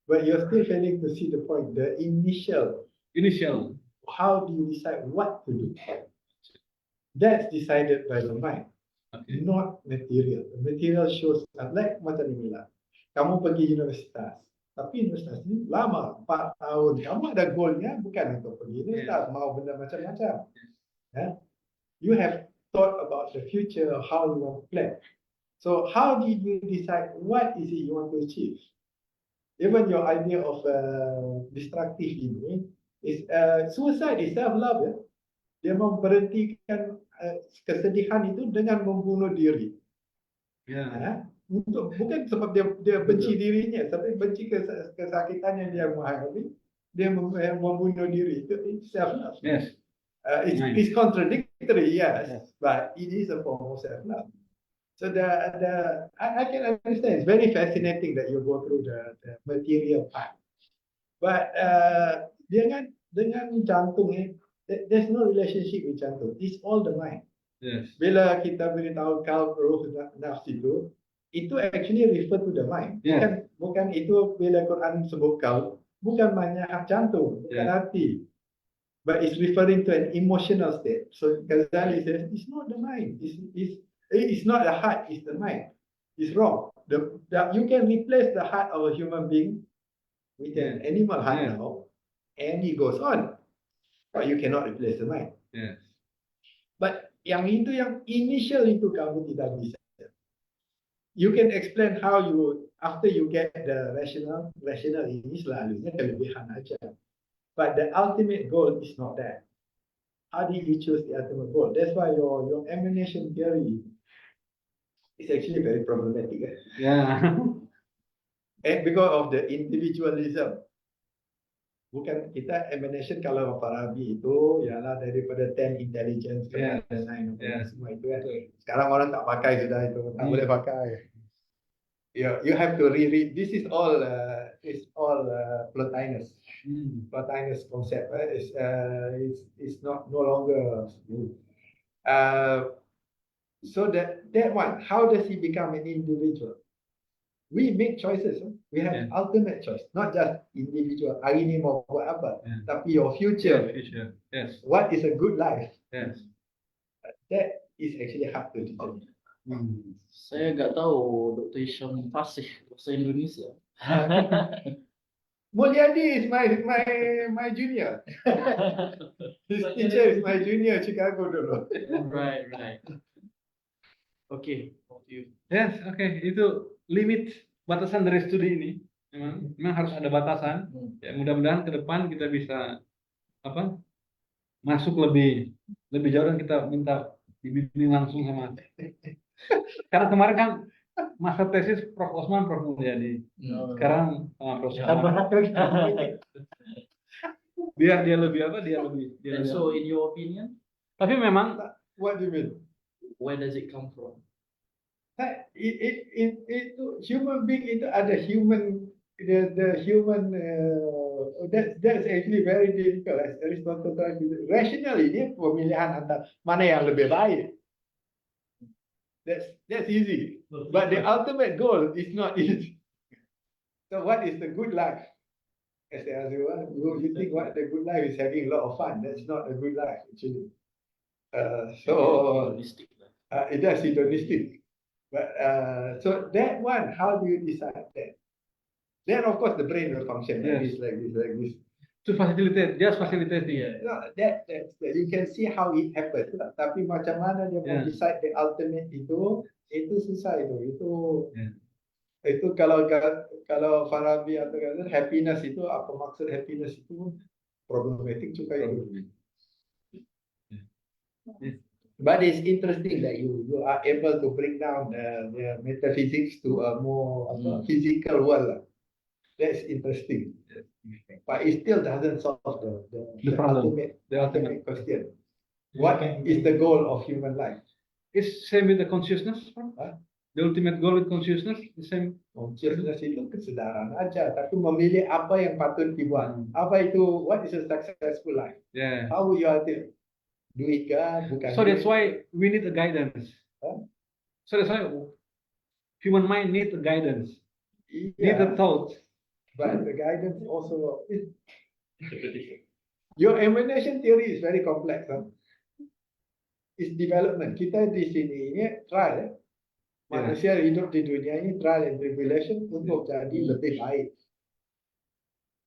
But you're still failing to see the point, the initial. How do you decide what to do? That's decided by the mind, not material. The material shows up, like macam ni lah. Kamu pergi universitas, tapi universitas ni lama, 4 tahun. Kamu ada goalnya bukan untuk pergi universitas, mau benda macam-macam. You have thought about the future, how you want to plan. So how did you decide what is it you want to achieve? Even your idea of destructive ini is suicide is self-love. Ya? Dia memberhentikan kesedihan itu dengan membunuh diri. Bukan sebab dia benci dirinya, tapi benci kesakitannya dia mengalami, dia membunuh diri. Itu self-love. Yes. It's contradictory, yes, but it is a form of self-love. So I can understand. It's very fascinating that you go through the material part. But dengan jantung ni, there's no relationship with jantung. It's all the mind. Yes. Bila kita beritahu kalb, roh, nafs itu actually refer to the mind. Yeah. Bukan itu bila Quran sebut kalb, bukan banyak jantung, bukan hati. But it's referring to an emotional state. So Ghazali says it's not the mind. It's not the heart. It's the mind. It's wrong. You can replace the heart of a human being with an animal heart now, and it goes on. But you cannot replace the mind. Yes. But yang initial itu kamu tidak bisa. You can explain how you after you get the rational ini selalunya kelebihan aja. But the ultimate goal is not that. How did you choose the ultimate goal? That's why your emanation theory is actually very problematic. Yeah. And because of the individualism. Bukan kita emanation kalau Farabi itu ialah daripada 10 intelligence Yeah. ke 9 Yeah. semua itu kan. Betul. Sekarang orang tak pakai sudah itu, tak boleh pakai. You have to reread. This is all Plotinus. Plotinus concept is not no longer. So that one, how does he become an individual? We make choices. We have Yeah. ultimate choice, not just individual. Hari ni mau buat apa, Yeah. tapi your future. Future. Yes. What is a good life? Yes. That is actually hard to determine. Saya nggak tahu Dr. Hisham fasih bahasa Indonesia. Mulyadi is my junior. His teacher is my junior Chicago dulu. Right, right. Okay, over to you. Yes, oke. Itu limit batasan dari studi ini. Memang harus ada batasan. Ya, mudah-mudahan ke depan kita bisa masuk lebih jauh dan kita minta dibimbing langsung sama. Karena kemarin kan masa tesis Prof. Osman, Prof. Mulyadi. Sekarang Prof. Dia lebih dia And lebih. so, in your opinion, Tapi memang What do you mean? where does it come from? Itu human being itu ada human the human that's actually very difficult as Aristotle tries to rationally dia pemilihan antara mana yang lebih baik. That's easy, but the ultimate goal is not easy. So what is the good life? As the other one, you think what the good life is having a lot of fun. That's not a good life actually. Hedonistic. It does hedonistic. But so that one, how do you decide that? Then of course the brain will function like Yes. this, like this. to facilitate, just facilitating. No, that's you can see how it happens. Tapi macam mana dia mau decide the ultimate itu susah itu. Itu kalau Farabi atau happiness itu apa maksud happiness itu problematic juga itu. But it's interesting that you are able to bring down the metaphysics to a more physical world. That's interesting. But it still doesn't solve the problem, ultimate question. What is the goal of human life? It's same with the consciousness. The ultimate goal with consciousness the same. Consciousness itu kesedaran aja, tapi memilih apa yang patut dibuat. Apa itu? What is a successful life? Yeah. How will you achieve? Duit kah? Bukan. So that's why we need a guidance. So that's why human mind need a guidance. Need a thought. But the guidance also is your emanation theory is very complex. It's development. Kita di sini ini trial. Manusia hidup di dunia ini trial and tribulation untuk jadi lebih baik.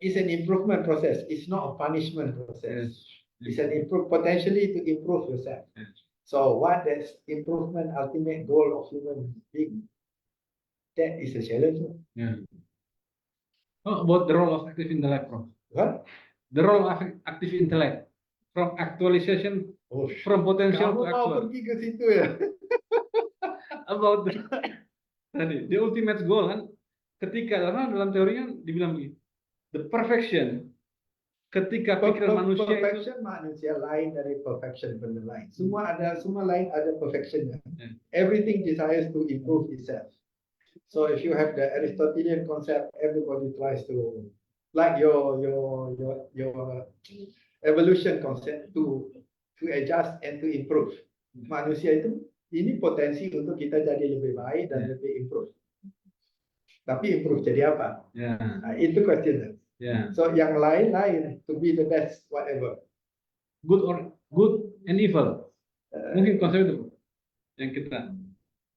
It's an improvement process. It's not a punishment process. It's an potentially to improve yourself. So what is improvement ultimate goal of human being? That is a challenge. Oh, about the role of active intellect, Prof. What? The role of active intellect from actualization, from potential to Kamu mau actual. pergi ke situ ya? About the ultimate goal kan, ketika dalam teorinya dibilang begini, the perfection, ketika pikiran manusia perfection manusia lain dari perfection benda lain. Semua lain ada perfectionnya. Everything desires to improve itself. So if you have the Aristotelian concept, everybody tries to, like your evolution concept, to adjust and to improve. Manusia itu ini potensi untuk kita jadi lebih baik dan lebih improve. Tapi improve jadi apa? Nah, itu question. So yang lain to be the best whatever. Good and evil. Mungkin konsep itu yang kita.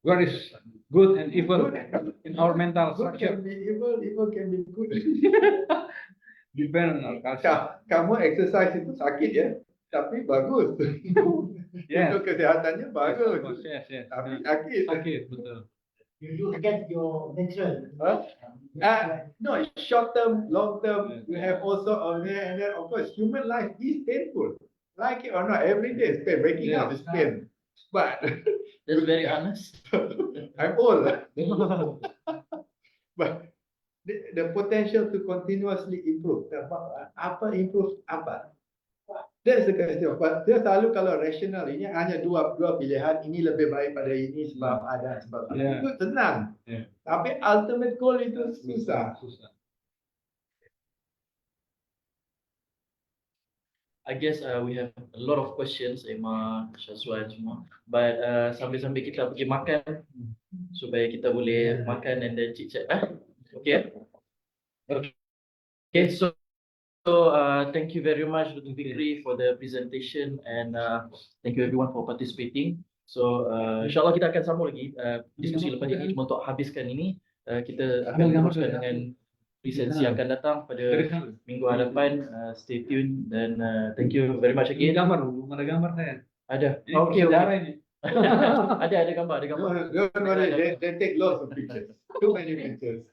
What is good and evil in our mental structure? Good can be evil, evil can be good. Depend on our culture. Kamu exercise itu sakit ya, tapi bagus. Untuk kesehatannya bagus. Tapi sakit. Betul. You do get your natural. No, short term, long term, you have also and then of course human life is painful. Like it or not, every day is pain. Waking up is pain. But That's very honest. I'm old. the potential to continuously improve. Apa improve apa? That's the question. But dia selalu kalau rational ini hanya dua pilihan, ini lebih baik pada ini sebab ada sebab Yeah. itu tenang. Yeah. Tapi ultimate goal itu susah. Susah. I guess we have a lot of questions, Emma, Syazwan semua. But sambil-sambil kita pergi makan supaya kita boleh makan and then chit chat. Okay. Okay. So thank you very much Dr. Fikri for the presentation and thank you everyone for participating. So insyaAllah kita akan sambung lagi diskusi lepas ini. Cuma untuk habiskan ini kita akan teruskan dengan lisensi yang akan datang pada minggu hadapan. Stay tune dan thank you very much Ini again. gambar, belum ada gambar saya. Ada. Ini Okay. sejarah ini. Ada gambar. Don't worry, they take lots of pictures. Too many pictures.